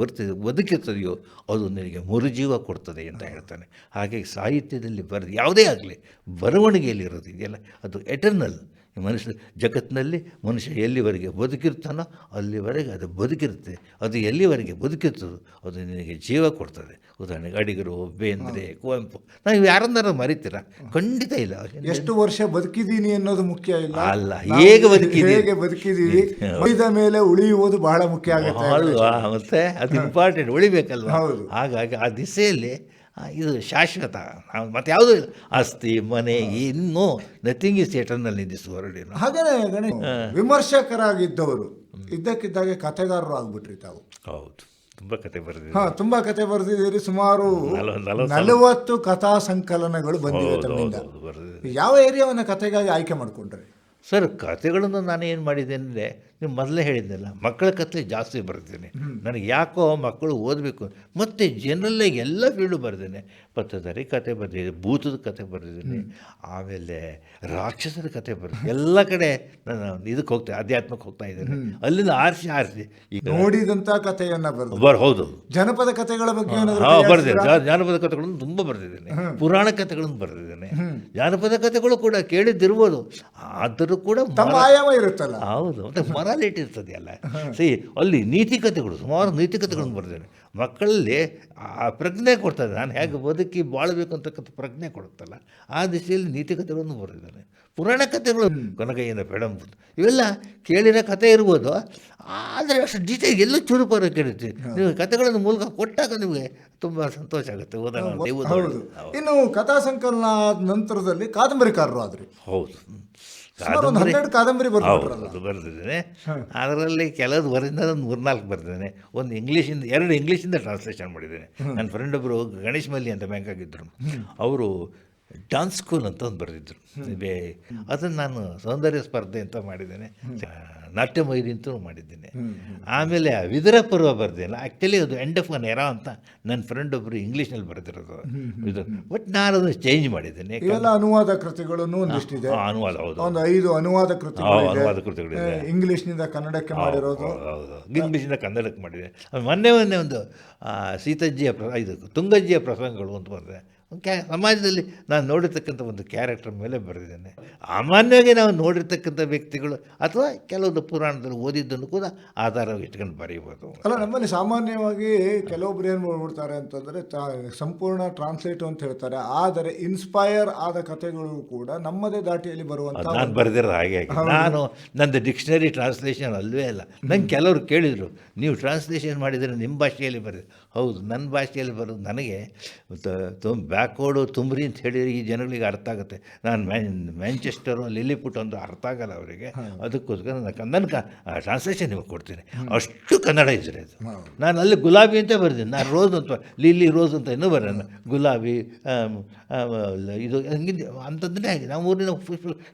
ಬದುಕಿರ್ತದೆಯೋ ಅದು ನಿನಗೆ ಮರುಜೀವ ಕೊಡ್ತದೆ ಅಂತ ಹೇಳ್ತಾನೆ. ಹಾಗಾಗಿ ಸಾಹಿತ್ಯದಲ್ಲಿ ಯಾವುದೇ ಆಗಲಿ ಬರವಣಿಗೆಯಲ್ಲಿರೋದು ಇದೆಯಲ್ಲ, ಅದು ಎಟರ್ನಲ್. ಮನುಷ್ಯ ಜಗತ್ತಿನಲ್ಲಿ ಮನುಷ್ಯ ಎಲ್ಲಿವರೆಗೆ ಬದುಕಿರ್ತಾನೋ ಅಲ್ಲಿವರೆಗೆ ಅದು ಬದುಕಿರುತ್ತೆ. ಅದು ಎಲ್ಲಿವರೆಗೆ ಬದುಕಿರ್ತದೋ ಅದು ನಿನಗೆ ಜೀವ ಕೊಡ್ತದೆ. ಉದಾಹರಣೆಗೆ ಅಡಿಗರು, ಬೇಂದ್ರೆ, ಕುವೆಂಪು, ನಾವು ಯಾರನ್ನಾರು ಮರಿತೀರಾ? ಖಂಡಿತ ಇಲ್ಲ. ಎಷ್ಟು ವರ್ಷ ಬದುಕಿದ್ದೀನಿ ಅನ್ನೋದು ಮುಖ್ಯ ಇಲ್ಲ, ಅಲ್ಲ ಹೇಗೆ ಬದುಕಿದ್ದೀವಿ ಉಳಿದ ಮೇಲೆ ಉಳಿಯುವುದು ಬಹಳ ಮುಖ್ಯ ಆಗುತ್ತೆ ಅಲ್ವಾ? ಮತ್ತೆ ಅದು ಇಂಪಾರ್ಟೆಂಟ್, ಉಳಿಬೇಕಲ್ವ? ಹೌದು. ಹಾಗಾಗಿ ಆ ದಿಸೆಯಲ್ಲಿ ಇದು ಶಾಶ್ವತ. ಮತ್ತೆ ಯಾವುದೂ ಇಲ್ಲ, ಆಸ್ತಿ ಮನೆ ಇನ್ನೂ nothing is eternal in this world. ಹಾಗೇನೆ ಗಣೇಶ್, ವಿಮರ್ಶಕರಾಗಿದ್ದವರು ಇದ್ದಕ್ಕಿದ್ದಾಗೆ ಕಥೆಗಾರರು ಆಗ್ಬಿಟ್ರಿ ತಾವು. ಹೌದು, ತುಂಬ ಕತೆ ಬರೆದಿದೆ. ತುಂಬಾ ಕತೆ ಬರೆದಿದ್ದೀರಿ. ಸುಮಾರು 40 ಕಥಾ ಸಂಕಲನಗಳು ಬಂದಿವೆ ತಮ್ಮಿಂದ. ಯಾವ ಏರಿಯಾವನ್ನ ಕಥೆಗಾಗಿ ಆಯ್ಕೆ ಮಾಡ್ಕೊಂಡ್ರಿ ಸರ್? ಕಥೆಗಳನ್ನು ನಾನು ಏನು ಮಾಡಿದ್ದೇನೆ ಅಂದರೆ, ನೀವು ಮೊದಲೇ ಹೇಳಿದ್ನಲ್ಲ, ಮಕ್ಕಳ ಕಥೆ ಜಾಸ್ತಿ ಬರೆದಿದ್ದೇನೆ. ನನಗೆ ಯಾಕೋ ಮಕ್ಕಳು ಓದಬೇಕು. ಮತ್ತು ಜನರಲ್ಲಾಗಿ ಎಲ್ಲ ಫೀಲ್ಡು ಬರೆದೇನೆ. ಪತ್ತದಾರಿ ಕತೆ ಬರೆದಿದ್ದೀನಿ, ಭೂತದ ಕತೆ ಬರೆದಿದ್ದೀನಿ, ಆಮೇಲೆ ರಾಕ್ಷಸರ ಕತೆ ಬರೆದಿದ್ದೀನಿ. ಎಲ್ಲ ಕಡೆ ನಾನು ಇದಕ್ಕೆ ಹೋಗ್ತಾ, ಅಧ್ಯಾತ್ಮಕ್ಕೆ ಹೋಗ್ತಾ ಇದ್ದೇನೆ. ಅಲ್ಲಿಂದ ಆರಿಸಿ ಈಗ ನೋಡಿದಂಥ ಕಥೆಯನ್ನ ಹೌದು. ಜನಪದ ಕಥೆಗಳ ಬಗ್ಗೆ ಬರೆದಿದ್ದೇನೆ. ಜಾನಪದ ಕಥೆಗಳನ್ನು ತುಂಬ ಬರೆದಿದ್ದೇನೆ, ಪುರಾಣ ಕಥೆಗಳನ್ನು ಬರೆದಿದ್ದೇನೆ. ಜಾನಪದ ಕಥೆಗಳು ಕೂಡ ಕೇಳಿದ್ದಿರ್ಬೋದು, ಆದರೂ ಕೂಡ ತಮ್ಮ ಆಯಾಮ ಇರುತ್ತಲ್ಲ. ಹೌದು, ಮತ್ತು ಮೊರಾಲಿಟಿ ಇರ್ತದೆ ಅಲ್ಲ. ಅಲ್ಲಿ ನೀತಿಕತೆಗಳು, ಸುಮಾರು ನೀತಿಕತೆಗಳನ್ನು ಬರೆದಿದ್ದೇನೆ. ಮಕ್ಕಳಲ್ಲಿ ಆ ಪ್ರಜ್ಞೆ ಕೊಡ್ತದೆ, ನಾನು ಹೇಗೆ ಬದುಕಿ ಬಾಳಬೇಕು ಅಂತಕ್ಕಂಥ ಪ್ರಜ್ಞೆ ಕೊಡುತ್ತಲ್ಲ, ಆ ದಿಶೆಯಲ್ಲಿ ನೀತಿಕತೆಗಳನ್ನು ಬರೆದಿದ್ದಾನೆ. ಪುರಾಣ ಕಥೆಗಳು, ಕೊನಗಯ್ಯನ ಪೆಡಂಬುದು, ಇವೆಲ್ಲ ಕೇಳಿರೋ ಕಥೆ ಇರ್ಬೋದು, ಆದರೆ ಅಷ್ಟು ಡೀಟೇಲ್ ಎಲ್ಲೂ ಚುರುಪಾರು ಕೇಳುತ್ತೆ. ನೀವು ಕಥೆಗಳನ್ನು ಮೂಲಕ ಕೊಟ್ಟಾಗ ನಿಮಗೆ ತುಂಬ ಸಂತೋಷ ಆಗುತ್ತೆ ಓದೋಣ. ಇನ್ನು ಕಥಾ ಸಂಕಲನ ಆದ ನಂತರದಲ್ಲಿ ಕಾದಂಬರಿಕಾರರು ಆದ್ರಿ. ಹೌದು, ಕಾದಂಬರಿ ಬರೆದಿದ್ದೇನೆ. ಅದರಲ್ಲಿ ಕೆಲವು ಬರೆದಿಂದ ಒಂದು 3-4 ಬರೆದಿದ್ದೇನೆ. ಒಂದು ಇಂಗ್ಲೀಷಿಂದ, 2 ಇಂಗ್ಲೀಷಿಂದ ಟ್ರಾನ್ಸ್ಲೇಷನ್ ಮಾಡಿದ್ದೇನೆ. ನನ್ನ ಫ್ರೆಂಡ್ ಒಬ್ಬರು ಗಣೇಶ್ ಮಲ್ಲಿ ಅಂತ ಬ್ಯಾಂಕಾಗಿದ್ದರು, ಅವರು ಡಾನ್ಸ್ ಸ್ಕೂಲ್ ಅಂತ ಒಂದು ಬರೆದಿದ್ದರು. ಅದನ್ನು ನಾನು ಸೌಂದರ್ಯ ಸ್ಪರ್ಧೆ ಅಂತ ಮಾಡಿದ್ದೇನೆ, ನಾಟ್ಯ ಮೈರಿ ಅಂತೂ ಮಾಡಿದ್ದೇನೆ. ಆಮೇಲೆ ವಿದುರ ಪರ್ವ ಬರೆದಿಲ್ಲ. ಆ್ಯಕ್ಚುಲಿ ಅದು ಎಂಡ್ ಆಫ್ ಅನ್ ಎರಾ ಅಂತ ನನ್ನ ಫ್ರೆಂಡ್ ಒಬ್ಬರು ಇಂಗ್ಲೀಷ್ನಲ್ಲಿ ಬರೆದಿರೋದು ಇದು. ಬಟ್ ನಾನು ಅದನ್ನು ಚೇಂಜ್ ಮಾಡಿದ್ದೇನೆ. ಅನುವಾದ ಕೃತಿಗಳನ್ನು ಒಂದಿಷ್ಟಿದೆ. ಅನುವಾದ, ಹೌದು, ಒಂದು 5 ಅನುವಾದ ಕೃತಿಗಳಿದೆ. ಇಂಗ್ಲೀಷ್ನಿಂದ ಕನ್ನಡಕ್ಕೆ ಮಾಡಿರೋದು, ಇಂಗ್ಲೀಷಿಂದ ಕನ್ನಡಕ್ಕೆ ಮಾಡಿದೆ. ಮೊನ್ನೆ ಒಂದು ಸೀತಜ್ಜಿಯ ಇದು ತುಂಗಜ್ಜಿಯ ಪ್ರಸಂಗಗಳು ಅಂತ ಬರೆದೆ. ಸಮಾಜದಲ್ಲಿ ನಾನು ನೋಡಿರ್ತಕ್ಕಂಥ ಒಂದು ಕ್ಯಾರೆಕ್ಟರ್ ಮೇಲೆ ಬರೆದಿದ್ದೇನೆ. ಸಾಮಾನ್ಯವಾಗಿ ನಾವು ನೋಡಿರ್ತಕ್ಕಂಥ ವ್ಯಕ್ತಿಗಳು ಅಥವಾ ಕೆಲವೊಂದು ಪುರಾಣದಲ್ಲಿ ಓದಿದ್ದನ್ನು ಕೂಡ ಆಧಾರ ಇಟ್ಕೊಂಡು ಬರೀಬೋದು. ಅಲ್ಲ, ನಮ್ಮಲ್ಲಿ ಸಾಮಾನ್ಯವಾಗಿ ಕೆಲವೊಬ್ರು ಏನು ಮಾಡ್ಬಿಡ್ತಾರೆ ಅಂತಂದರೆ ಸಂಪೂರ್ಣ ಟ್ರಾನ್ಸ್ಲೇಟ್ ಅಂತ ಹೇಳ್ತಾರೆ, ಆದರೆ ಇನ್ಸ್ಪೈರ್ ಆದ ಕಥೆಗಳು ಕೂಡ ನಮ್ಮದೇ ದಾಟಿಯಲ್ಲಿ ಬರುವಂಥ. ನಾನು ಬರೆದಿರೋದು ಹಾಗೆ. ನಾನು ನಂದು ಡಿಕ್ಷನರಿ ಟ್ರಾನ್ಸ್ಲೇಷನ್ ಅಲ್ವೇ ಅಲ್ಲ. ನಂಗೆ ಕೆಲವರು ಕೇಳಿದರು, ನೀವು ಟ್ರಾನ್ಸ್ಲೇಷನ್ ಮಾಡಿದರೆ ನಿಮ್ಮ ಭಾಷೆಯಲ್ಲಿ ಬರೆದು. ಹೌದು, ನನ್ನ ಭಾಷೆಯಲ್ಲಿ ಬರೋದು ನನಗೆ ಬ್ಯಾಕ್ವರ್ಡು ತುಂಬ್ರಿ ಅಂತ ಹೇಳಿದರೆ ಈ ಜನಗಳಿಗೆ ಅರ್ಥ ಆಗುತ್ತೆ. ನಾನು ಮ್ಯಾಂಚೆಸ್ಟರು, ಲಿಲಿಪುಟ್ ಒಂದು ಅರ್ಥ ಆಗಲ್ಲ ಅವರಿಗೆ. ಅದಕ್ಕೋಸ್ಕರ ನನ್ನ ಟ್ರಾನ್ಸ್ಲೇಷನ್ ನಿಮಗೆ ಕೊಡ್ತೀನಿ. ಅಷ್ಟು ಕನ್ನಡ ಇದ್ರೆ ಅದು. ನಾನು ಅಲ್ಲಿ ಗುಲಾಬಿ ಅಂತ ಬರೆದಿನಿ, ನಾನು ರೋಸ್ ಅಂತ, ಲಿಲ್ಲಿ ರೋಸ್ ಅಂತ ಇನ್ನೂ ಬರೋಣ, ಗುಲಾಬಿ ಇದು ಹಿಂಗಿದ್ದೆ ಅಂಥದ್ದನ್ನೇ ಹಾಕಿದೆ. ನಮ್ಮ ಊರಿನ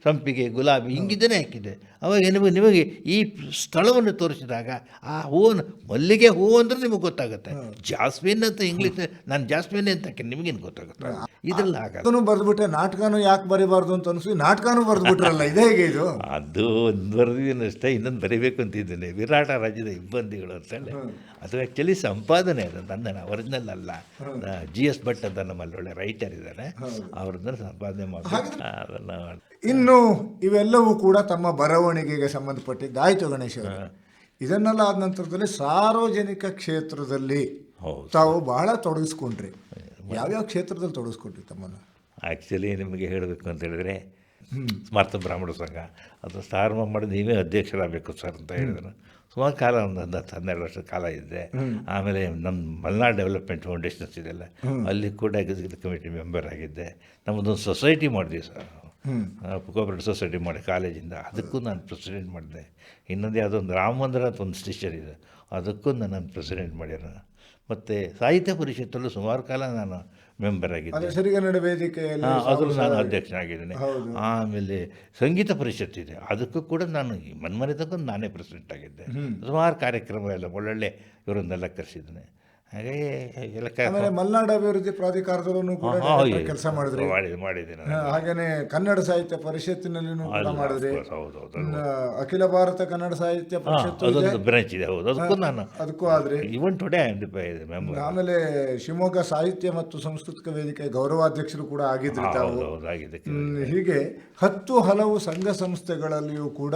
ಸಂಪಿಗೆ, ಗುಲಾಬಿ ಹಿಂಗಿದ್ದನೇ ಹಾಕಿದ್ದೆ. ಅವಾಗ ನಿಮಗೆ ಈ ಸ್ಥಳವನ್ನು ತೋರಿಸಿದಾಗ ಆ ಹೂವನ್ನು, ಮಲ್ಲಿಗೆ ಹೂವು ಅಂದರೆ ನಿಮಗೆ ಗೊತ್ತಾಗುತ್ತೆ. ಜಾಸ್ಮಿನ್ ಅಂತ ಇಂಗ್ಲೀಷ್, ನಾನು ಜಾಸ್ಮಿನ್ ಅಂತ ನಿಮಗೇನು ಗೊತ್ತಾಗುತ್ತೆ? ಇದೆಲ್ಲ ಆಗಲ್ಲ. ಬರೆದ್ಬಿಟ್ಟೆ, ನಾಟಕನೂ ಯಾಕೆ ಬರೀಬಾರ್ದು ಅಂತ ಅನಿಸಿ ನಾಟಕನೂ ಬರೆದ್ಬಿಟ್ರಲ್ಲ, ಇದೇ ಹೇಗೆ ಇದು? ಅದು ಒಂದು ಬರೆದಿದ್ದೀನಿ ಅಷ್ಟೇ, ಇನ್ನೊಂದು ಬರೀಬೇಕು ಅಂತಿದ್ದೇನೆ, ವಿರಾಟ ರಾಜ್ಯದ ಇಬ್ಬಂದಿಗಳು ಅಂತೇಳಿ. ಅದು ಆ್ಯಕ್ಚುಲಿ ಸಂಪಾದನೆ, ಅದು ನನ್ನ ಒರಿಜಿನಲ್ ಅಲ್ಲ. GS ಭಟ್ ಅಂತ ನಮ್ಮಲ್ಲಿ ಒಳ್ಳೆ ರೈಟರ್ ಇದ್ದಾರೆ, ಅವ್ರನ್ನ ಸಂಪಾದನೆ ಮಾಡಿ ಅದನ್ನು. ಇನ್ನು ಇವೆಲ್ಲವೂ ಕೂಡ ತಮ್ಮ ಬರವಣಿಗೆಗೆ ಸಂಬಂಧಪಟ್ಟಿದ್ದಾಯ್ತು ಗಣೇಶ್ ಅವರು. ಇದನ್ನೆಲ್ಲ ಆದ ನಂತರದಲ್ಲಿ ಸಾರ್ವಜನಿಕ ಕ್ಷೇತ್ರದಲ್ಲಿ ತಾವು ಬಹಳ ತೊಡಗಿಸ್ಕೊಂಡ್ರಿ. ಯಾವ್ಯಾವ ಕ್ಷೇತ್ರದಲ್ಲಿ ತೊಡಗಿಸ್ಕೊಂಡ್ರಿ ತಮ್ಮನ್ನು? ಆ್ಯಕ್ಚುಲಿ ನಿಮಗೆ ಹೇಳಬೇಕು ಅಂತ ಹೇಳಿದ್ರೆ, ಸ್ಮಾರ್ತ ಬ್ರಾಹ್ಮಣ ಸಂಘ. ಅದು ಪ್ರಾರಂಭ ಮಾಡಿ ನೀವೇ ಅಧ್ಯಕ್ಷರಾಗಬೇಕು ಸರ್ ಅಂತ ಹೇಳಿದ್ರು. ಸುಮಾರು ಕಾಲ ಒಂದು 10-12 ವರ್ಷದ ಕಾಲ ಇದ್ದೆ. ಆಮೇಲೆ ನಮ್ಮ ಮಲ್ನಾಡ್ ಡೆವಲಪ್ಮೆಂಟ್ ಫೌಂಡೇಶನ್ಸ್ ಇದೆಲ್ಲ, ಅಲ್ಲಿ ಕೂಡ ಎಕ್ಸಿಕ್ಯೂಟಿವ್ ಕಮಿಟಿ ಮೆಂಬರ್ ಆಗಿದ್ದೆ. ನಮ್ಮದೊಂದು ಸೊಸೈಟಿ ಮಾಡಿದ್ವಿ ಸರ್, ಕೋಆಪರೇಟಿವ್ ಸೊಸೈಟಿ ಮಾಡಿ ಕಾಲೇಜಿಂದ, ಅದಕ್ಕೂ ನಾನು ಪ್ರೆಸಿಡೆಂಟ್ ಮಾಡಿದೆ. ಇನ್ನೊಂದು ಯಾವುದೋ ಒಂದು ರಾಮ ಮಂದಿರ ಅಂತ ಒಂದು ಸ್ಟಿಚರ್ ಇದೆ, ಅದಕ್ಕೂ ನಾನು ಪ್ರೆಸಿಡೆಂಟ್ ಮಾಡ್ಯಾರ. ಮತ್ತು ಸಾಹಿತ್ಯ ಪರಿಷತ್ತಲ್ಲೂ ಸುಮಾರು ಕಾಲ ನಾನು ಮೆಂಬರ್ ಆಗಿದ್ದೆ. ಸಿರಿಗನ್ನಡ ವೇದಿಕೆಯಲ್ಲಿ ಅದ್ರೂ ನಾನು ಅಧ್ಯಕ್ಷನಾಗಿದ್ದೀನಿ. ಆಮೇಲೆ ಸಂಗೀತ ಪರಿಷತ್ ಇದೆ, ಅದಕ್ಕೂ ಕೂಡ ನಾನು ಮನ್ಮನೆ ತಗೊಂಡು ನಾನೇ ಪ್ರೆಸಿಡೆಂಟ್ ಆಗಿದ್ದೆ. ಸುಮಾರು ಕಾರ್ಯಕ್ರಮ ಎಲ್ಲ ಒಳ್ಳೊಳ್ಳೆ ಇವರನ್ನೆಲ್ಲ ಕರೆಸಿದ್ದೇನೆ. ಹಾಗಾಗಿ ಎಲ್ಲ ಆಮೇಲೆ ಮಲೆನಾಡು ಅಭಿವೃದ್ಧಿ ಪ್ರಾಧಿಕಾರದಲ್ಲೂ ಕೂಡ ಕೆಲಸ ಮಾಡಿದ್ರಿ. ಮಾಡಿದ್ದೀನಿ. ಹಾಗೇನೆ ಕನ್ನಡ ಸಾಹಿತ್ಯ ಪರಿಷತ್ತಿನಲ್ಲಿನೂ ಕೂಡ ಮಾಡಿದ್ರಿ. ಹೌದೌದು. ಅಖಿಲ ಭಾರತ ಕನ್ನಡ ಸಾಹಿತ್ಯ ಪರಿಷತ್ತು ಅದೊಂದು ಬ್ರಾಂಚ್ ಇದೆ, ಹೌದು, ಅದಕ್ಕೂ ಆದ್ರಿ. Even today member. ಆಮೇಲೆ ಶಿವಮೊಗ್ಗ ಸಾಹಿತ್ಯ ಮತ್ತು ಸಾಂಸ್ಕೃತಿಕ ವೇದಿಕೆ ಗೌರವಾಧ್ಯಕ್ಷರು ಕೂಡ ಆಗಿದ್ರಿ ತಾವು. ಹೀಗೆ 10 ಹಲವು ಸಂಘ ಸಂಸ್ಥೆಗಳಲ್ಲಿಯೂ ಕೂಡ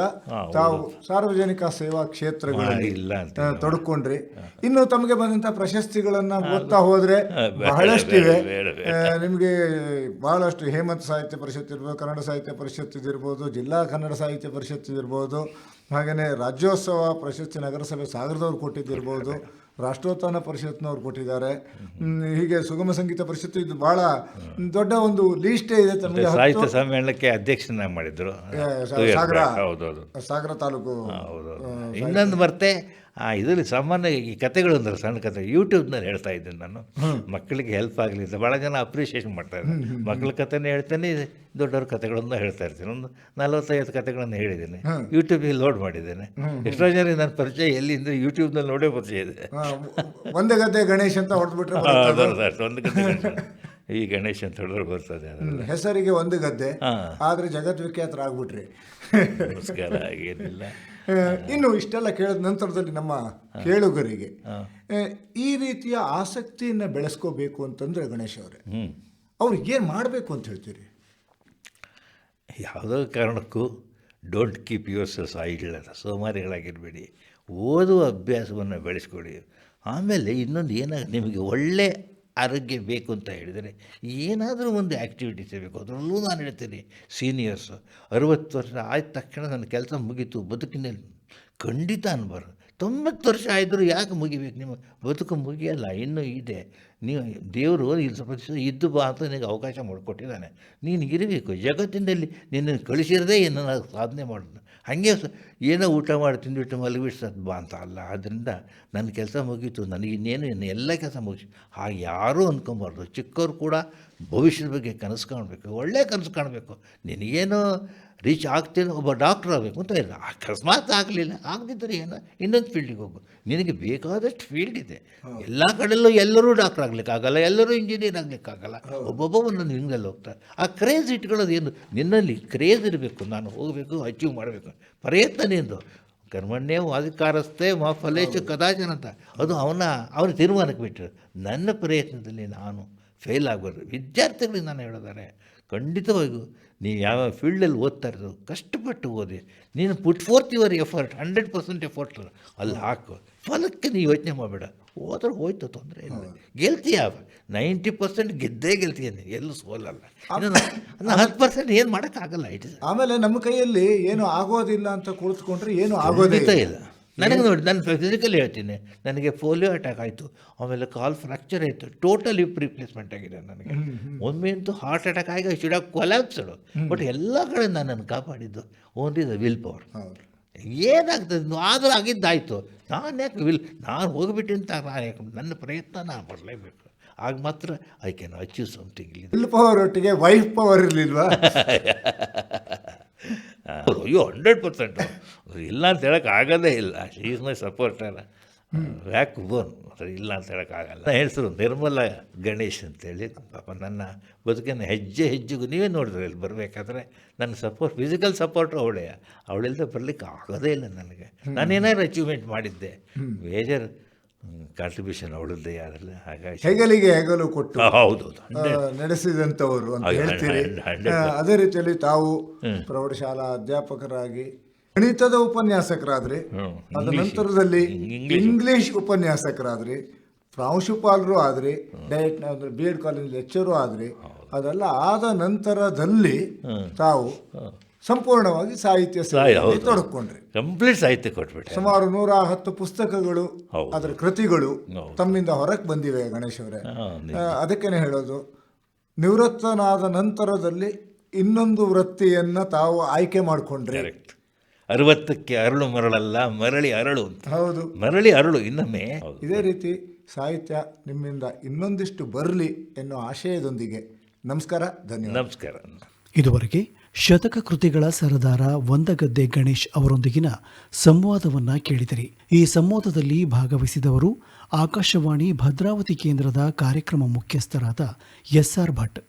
ತಾವು ಸಾರ್ವಜನಿಕ ಸೇವಾ ಕ್ಷೇತ್ರಗಳಲ್ಲಿ ತೊಡ್ಕೊಂಡ್ರಿ. ಇನ್ನು ತಮಗೆ ಬಂದಂತ ಪ್ರಶಸ್ತಿಗಳನ್ನ ಓದ್ತಾ ಹೋದ್ರೆ ಬಹಳಷ್ಟಿವೆ. ನಿಮಗೆ ಬಹಳಷ್ಟು ಹೇಮಂತ್ ಸಾಹಿತ್ಯ ಪರಿಷತ್ ಇರ್ಬೋದು, ಕನ್ನಡ ಸಾಹಿತ್ಯ ಪರಿಷತ್ ಇದಿರ್ಬೋದು, ಜಿಲ್ಲಾ ಕನ್ನಡ ಸಾಹಿತ್ಯ ಪರಿಷತ್ ಇದಿರ್ಬೋದು, ಹಾಗೆಯೇ ರಾಜ್ಯೋತ್ಸವ ಪ್ರಶಸ್ತಿ ನಗರಸಭೆ ಸಾಗರದವ್ರು ಕೊಟ್ಟಿದ್ದಿರ್ಬೋದು, ರಾಷ್ಟ್ರೋತ್ಥಾನ ಪರಿಷತ್ನವ್ರು ಕೊಟ್ಟಿದ್ದಾರೆ. ಹೀಗೆ ಸುಗಮ ಸಂಗೀತ ಪರಿಷತ್ತು, ಇದು ಬಹಳ ದೊಡ್ಡ ಒಂದು ಲೀಸ್ಟೇ ಇದೆ. ತಮಗೆ ಸಾಹಿತ್ಯ ಸಮ್ಮೇಳನಕ್ಕೆ ಅಧ್ಯಕ್ಷನಾಗಿ ಮಾಡಿದ್ರು ಸಾಗರ ತಾಲೂಕು. ಇನ್ನೊಂದು ಮತ್ತೆ ಇದರಲ್ಲಿ ಸಾಮಾನ್ಯ ಈ ಕತೆಗಳು ಅಂದ್ರೆ ಸಣ್ಣ ಕತೆ ಯೂಟ್ಯೂಬ್ನಲ್ಲಿ ಹೇಳ್ತಾ ಇದ್ದೀನಿ ನಾನು, ಮಕ್ಕಳಿಗೆ ಹೆಲ್ಪ್ ಆಗಲಿ ಅಂತ. ಭಾಳ ಜನ ಅಪ್ರಿಷಿಯೇಷನ್ ಮಾಡ್ತಾರೆ. ಮಕ್ಕಳ ಕಥೆನೇ ಹೇಳ್ತೇನೆ, ದೊಡ್ಡವ್ರ ಕಥೆಗಳನ್ನು ಹೇಳ್ತಾ ಇರ್ತೀನಿ. ಒಂದು 40-50 ಕಥೆಗಳನ್ನು ಹೇಳಿದ್ದೇನೆ, ಯೂಟ್ಯೂಬಿಗೆ ಲೋಡ್ ಮಾಡಿದ್ದೇನೆ. ಎಷ್ಟೋ ಜನ ನನ್ನ ಪರಿಚಯ ಎಲ್ಲಿಂದ ಯೂಟ್ಯೂಬ್ನಲ್ಲಿ ನೋಡೇ ಪರಿಚಯ ಇದೆ. ಒಂದೇ ಗದ್ದೆ ಗಣೇಶ್ ಅಂತ ಹೊಡೆದ್ಬಿಟ್ರೆ ಒಂದು ಗದ್ದೆ ಈ ಗಣೇಶ್ ಅಂತ ಹೇಳಿದ್ರೆ ಬರ್ತದೆ. ಹೆಸರಿಗೆ ಒಂದು ಗದ್ದೆ, ಆದರೆ ಜಗತ್ ವಿಖ್ಯಾತರಾಗ್ಬಿಟ್ರಿ. ನಮಸ್ಕಾರ. ಏನಿಲ್ಲ, ಇನ್ನು ಇಷ್ಟೆಲ್ಲ ಕೇಳಿದ ನಂತರದಲ್ಲಿ ನಮ್ಮ ಕೇಳುಗರಿಗೆ ಈ ರೀತಿಯ ಆಸಕ್ತಿಯನ್ನು ಬೆಳೆಸ್ಕೋಬೇಕು ಅಂತಂದ್ರೆ ಗಣೇಶ್ ಅವರೇ, ಅವ್ರಿಗೆ ಏನು ಮಾಡಬೇಕು ಅಂತ ಹೇಳ್ತೀರಿ? ಯಾವುದೋ ಕಾರಣಕ್ಕೂ don't keep yourself idle ಅಂತ, ಸೋಮಾರಿಗಳಾಗಿರಬೇಡಿ, ಓದುವ ಅಭ್ಯಾಸವನ್ನು ಬೆಳೆಸ್ಕೊಡಿ. ಆಮೇಲೆ ಇನ್ನೊಂದು ನಿಮಗೆ ಒಳ್ಳೆ ಆರೋಗ್ಯ ಬೇಕು ಅಂತ ಹೇಳಿದರೆ ಏನಾದರೂ ಒಂದು ಆ್ಯಕ್ಟಿವಿಟೀಸ್ ಬೇಕು. ಅದರಲ್ಲೂ ನಾನು ಹೇಳ್ತೀನಿ, ಸೀನಿಯರ್ಸು 60 ವರ್ಷ ಆದ ತಕ್ಷಣ ನನ್ನ ಕೆಲಸ ಮುಗೀತು ಬದುಕಿನಲ್ಲಿ ಖಂಡಿತ ಅನ್ಬಾರ್ದು. 90 ವರ್ಷ ಆಯಿದ್ರು ಯಾಕೆ ಮುಗಿಬೇಕು? ನಿಮ್ಮ ಬದುಕು ಮುಗಿಯಲ್ಲ, ಇನ್ನೂ ಇದೆ. ನೀವು ದೇವರು ಇಲ್ಲಿ ಸ್ವಲ್ಪ ದಿವಸ ಇದ್ದು ಬಾ ಅಂತ ನಿನಗೆ ಅವಕಾಶ ಮಾಡಿಕೊಟ್ಟಿದ್ದಾನೆ. ನೀನು ಇರಬೇಕು ಜಗತ್ತಿನಲ್ಲಿ. ನಿನ್ನನ್ನು ಕಳಿಸಿರದೇ ಏನೋ ಸಾಧನೆ ಮಾಡೋದು. ಹಾಗೆ ಏನೋ ಊಟ ಮಾಡಿ ತಿಂದುಬಿಟ್ಟು ಮಲಗಿಬಿಟ್ಟು ಬಾ ಅಂತ ಅಲ್ಲ. ಆದ್ದರಿಂದ ನನ್ನ ಕೆಲಸ ಮುಗೀತು, ನನಗೆ ಇನ್ನೇನು ಎಲ್ಲ ಕೆಲಸ ಮುಗಿಸಿ ಹಾಗೆ ಯಾರೂ ಅಂದ್ಕೊಬಾರ್ದು. ಚಿಕ್ಕವ್ರು ಕೂಡ ಭವಿಷ್ಯದ ಬಗ್ಗೆ ಕನಸು ಕಾಣಬೇಕು, ಒಳ್ಳೆಯ ಕನಸು ಕಾಣಬೇಕು. ನಿನಗೇನೋ ರೀಚ್ ಆಗ್ತೇನೆ, ಒಬ್ಬ ಡಾಕ್ಟ್ರ್ ಆಗಬೇಕು ಅಂತ ಇಲ್ಲ. ಅಕಸ್ಮಾತ್ ಆಗಲಿಲ್ಲ, ಆಗದಿದ್ದರೆ ಏನೋ ಇನ್ನೊಂದು ಫೀಲ್ಡಿಗೆ ಹೋಗು. ನಿನಗೆ ಬೇಕಾದಷ್ಟು ಫೀಲ್ಡ್ ಇದೆ. ಎಲ್ಲ ಕಡೆಯಲ್ಲೂ ಎಲ್ಲರೂ ಡಾಕ್ಟ್ರ್ ಆಗಲಿಕ್ಕಾಗಲ್ಲ, ಎಲ್ಲರೂ ಇಂಜಿನಿಯರ್ ಆಗಲಿಕ್ಕಾಗಲ್ಲ. ಒಬ್ಬೊಬ್ಬ ಒಂದೊಂದು ಹಿಂಗಲ್ಲಿ ಹೋಗ್ತಾರೆ. ಆ ಕ್ರೇಜ್ ಇಟ್ಕೊಳ್ಳೋದು ಏನು, ನಿನ್ನಲ್ಲಿ ಕ್ರೇಜ್ ಇರಬೇಕು. ನಾನು ಹೋಗಬೇಕು, ಅಚೀವ್ ಮಾಡಬೇಕು, ಪ್ರಯತ್ನ ನಿಂದು. ಕರ್ಮಣ್ಯ ಅಧಿಕಾರಸ್ಥೆ ಮಾ ಫಲೇಶು ಕದಾಚನ ಅಂತ, ಅದು ಅವನ ತೀರ್ಮಾನಕ್ಕೆ ಬಿಟ್ಟರು. ನನ್ನ ಪ್ರಯತ್ನದಲ್ಲಿ ನಾನು ಫೇಲ್ ಆಗಬಾರ್ದು. ವಿದ್ಯಾರ್ಥಿಗಳಿಗೆ ನಾನು ಹೇಳೋದಾರೆ, ಖಂಡಿತವಾಗಿಯೂ ನೀವು ಯಾವ ಫೀಲ್ಡಲ್ಲಿ ಓದ್ತಾ ಇರೋದು ಕಷ್ಟಪಟ್ಟು ಓದಿ. ನೀನು ಪುಟ್ ಫೋರ್ತ್ ಯುವರ್ ಎಫರ್ಟ್, 100% ಎಫರ್ಟ್ ಅಲ್ಲಿ ಹಾಕು. ಫಲಕ್ಕೆ ನೀವು ಯೋಚನೆ ಮಾಡಬೇಡ. ಹೋದ್ರೆ ಹೋಯ್ತು, ತೊಂದರೆ ಇಲ್ಲ. ಗೆಲ್ತೀಯ 90% ಗೆದ್ದೇ ಗೆಲ್ತೀಯ, ಎಲ್ಲೂ ಸೋಲಲ್ಲ. 10% ಏನು ಮಾಡೋಕ್ಕಾಗಲ್ಲ. ಆಮೇಲೆ ನಮ್ಮ ಕೈಯಲ್ಲಿ ಏನು ಆಗೋದಿಲ್ಲ ಅಂತ ಕುಳಿತುಕೊಂಡ್ರೆ ಏನು ಆಗೋದೇ ಇಲ್ಲ. ನನಗೆ ನೋಡಿ, ನಾನು ಫಿಸಿಕಲಿ ಹೇಳ್ತೀನಿ, ನನಗೆ ಪೋಲಿಯೋ ಅಟ್ಯಾಕ್ ಆಯಿತು, ಆಮೇಲೆ ಕಾಲ್ ಫ್ರ್ಯಾಕ್ಚರ್ ಆಯಿತು, ಟೋಟಲ್ ಹಿಪ್ ರಿಪ್ಲೇಸ್ಮೆಂಟ್ ಆಗಿದೆ ನನಗೆ. ಒಮ್ಮೆ ಅಂತೂ ಹಾರ್ಟ್ ಅಟ್ಯಾಕ್ ಆಗಿ ಶುಡ್ ಹ್ಯಾವ್ ಕೊಲ್ಯಾಪ್ಸ್ಡ್. ಬಟ್ ಎಲ್ಲ ಕಡೆ ನನ್ನನ್ನು ಕಾಪಾಡಿದ್ದು ಓನ್ಲಿ ದ ವಿಲ್ ಪವರ್. ಏನಾಗ್ತದೆ ಆದರೂ ಆಗಿದ್ದಾಯಿತು. ನಾನು ಹೋಗಿಬಿಟ್ಟು ಅಂತ ನನ್ನ ಪ್ರಯತ್ನ ನಾನು ಬರಲೇಬೇಕು. ಆಗ ಮಾತ್ರ I can achieve something. Will power ಒಟ್ಟಿಗೆ ವೈಫ್ ಪವರ್ ಇರಲಿಲ್ವಾ? ಅಯ್ಯೋ 100% ಇಲ್ಲ ಅಂತ ಹೇಳೋಕ್ಕಾಗೋದೇ ಇಲ್ಲ. She is my supporter, back ಬೋನ್. ಇಲ್ಲ ಅಂತ ಹೇಳೋಕ್ಕಾಗಲ್ಲ. ಹೆಸರು ನಿರ್ಮಲಾ ಗಣೇಶ್ ಅಂತೇಳಿ. ಪಾಪ ನನ್ನ ಬದುಕಿನ ಹೆಜ್ಜೆ ಹೆಜ್ಜೆಗೂ ನೀವೇ ನೋಡಿದ್ರೆ ಇಲ್ಲಿ ಬರಬೇಕಾದ್ರೆ ನನ್ನ ಫಿಸಿಕಲ್ ಸಪೋರ್ಟ್ರು ಅವಳಿಲ್ಲದೆ ಬರಲಿಕ್ಕೆ ಆಗೋದೇ ಇಲ್ಲ ನನಗೆ. ನಾನೇನಾದ್ರು ಅಚೀವ್ಮೆಂಟ್ ಮಾಡಿದ್ದೆ, ಮೇಜರ್ ಕಾಂಟ್ರಿಬ್ಯೂಷನ್ ಅವಳದ್ದೇ ಅದರಲ್ಲಿ. ಹಾಗಾಗಿ ಹೆಗಲು ಕೊಟ್ಟು ಹೌದೌದು ನಡೆಸಿದಂಥವರು ಅಂತ ಹೇಳ್ತೀರಿ. ಅದೇ ರೀತಿಯಲ್ಲಿ ತಾವು ಪ್ರೌಢಶಾಲಾ ಅಧ್ಯಾಪಕರಾಗಿ, ಗಣಿತದ ಉಪನ್ಯಾಸಕರಾದ್ರಿ, ಅದ ನಂತರದಲ್ಲಿ ಇಂಗ್ಲಿಷ್ ಉಪನ್ಯಾಸಕರಾದ್ರಿ, ಪ್ರಾಂಶುಪಾಲರು ಆದ್ರಿ, ಡೈರೆಕ್ಟ್ B.Ed ಕಾಲೇಜ್ ಲೆಕ್ಚರು ಆದ್ರಿ. ಅದೆಲ್ಲ ಆದ ನಂತರದಲ್ಲಿ ಹ್ಮ್. ತಾವು ಸಂಪೂರ್ಣವಾಗಿ ಸಾಹಿತ್ಯ ಸೇವೆಯಲ್ಲಿ ತೊಡಕೊಂಡ್ರಿ. ಕಂಪ್ಲೀಟ್ ಸಾಹಿತ್ಯ ಕೊಟ್ಬಿಟ್ಟೆ. ಸುಮಾರು 110 ಪುಸ್ತಕಗಳು, ಹೌದು. ಅದರ ಕೃತಿಗಳು ಹೌದು. ತಮ್ಮಿಂದ ಹೊರಗೆ ಬಂದಿವೆ ಗಣೇಶ್ ಅವರೇ. ಹಾ, ನಿಜ. ಅದಕ್ಕೇನೆ ಹೇಳೋದು, ನಿವೃತ್ತನಾದ ನಂತರದಲ್ಲಿ ಇನ್ನೊಂದು ವೃತ್ತಿಯನ್ನು ತಾವು ಆಯ್ಕೆ ಮಾಡಿಕೊಂಡ್ರಿ. ಕರೆಕ್ಟ್. 60ಕ್ಕೆ ಅರಳು ಮರಳಲ್ಲ, ಮರಳಿ ಅರಳು ಅಂತ. ಹೌದು. ಮರಳಿ ಅರಳು ಇನ್ನೊಮ್ಮೆ. ಇದೇ ರೀತಿ ಸಾಹಿತ್ಯ ನಿಮ್ಮಿಂದ ಇನ್ನೊಂದಿಷ್ಟು ಬರಲಿ ಎನ್ನುವ ಆಶಯದೊಂದಿಗೆ ನಮಸ್ಕಾರ, ಧನ್ಯವಾದ. ನಮಸ್ಕಾರ. ಇದುವರೆಗೆ ಶತಕ ಕೃತಿಗಳ ಸರದಾರ ವಂದಗದ್ದೆ ಗಣೇಶ್ ಅವರೊಂದಿಗಿನ ಸಂವಾದವನ್ನ ಕೇಳಿದಿರಿ. ಈ ಸಂವಾದದಲ್ಲಿ ಭಾಗವಹಿಸಿದವರು ಆಕಾಶವಾಣಿ ಭದ್ರಾವತಿ ಕೇಂದ್ರದ ಕಾರ್ಯಕ್ರಮ ಮುಖ್ಯಸ್ಥರಾದ SR ಭಟ್.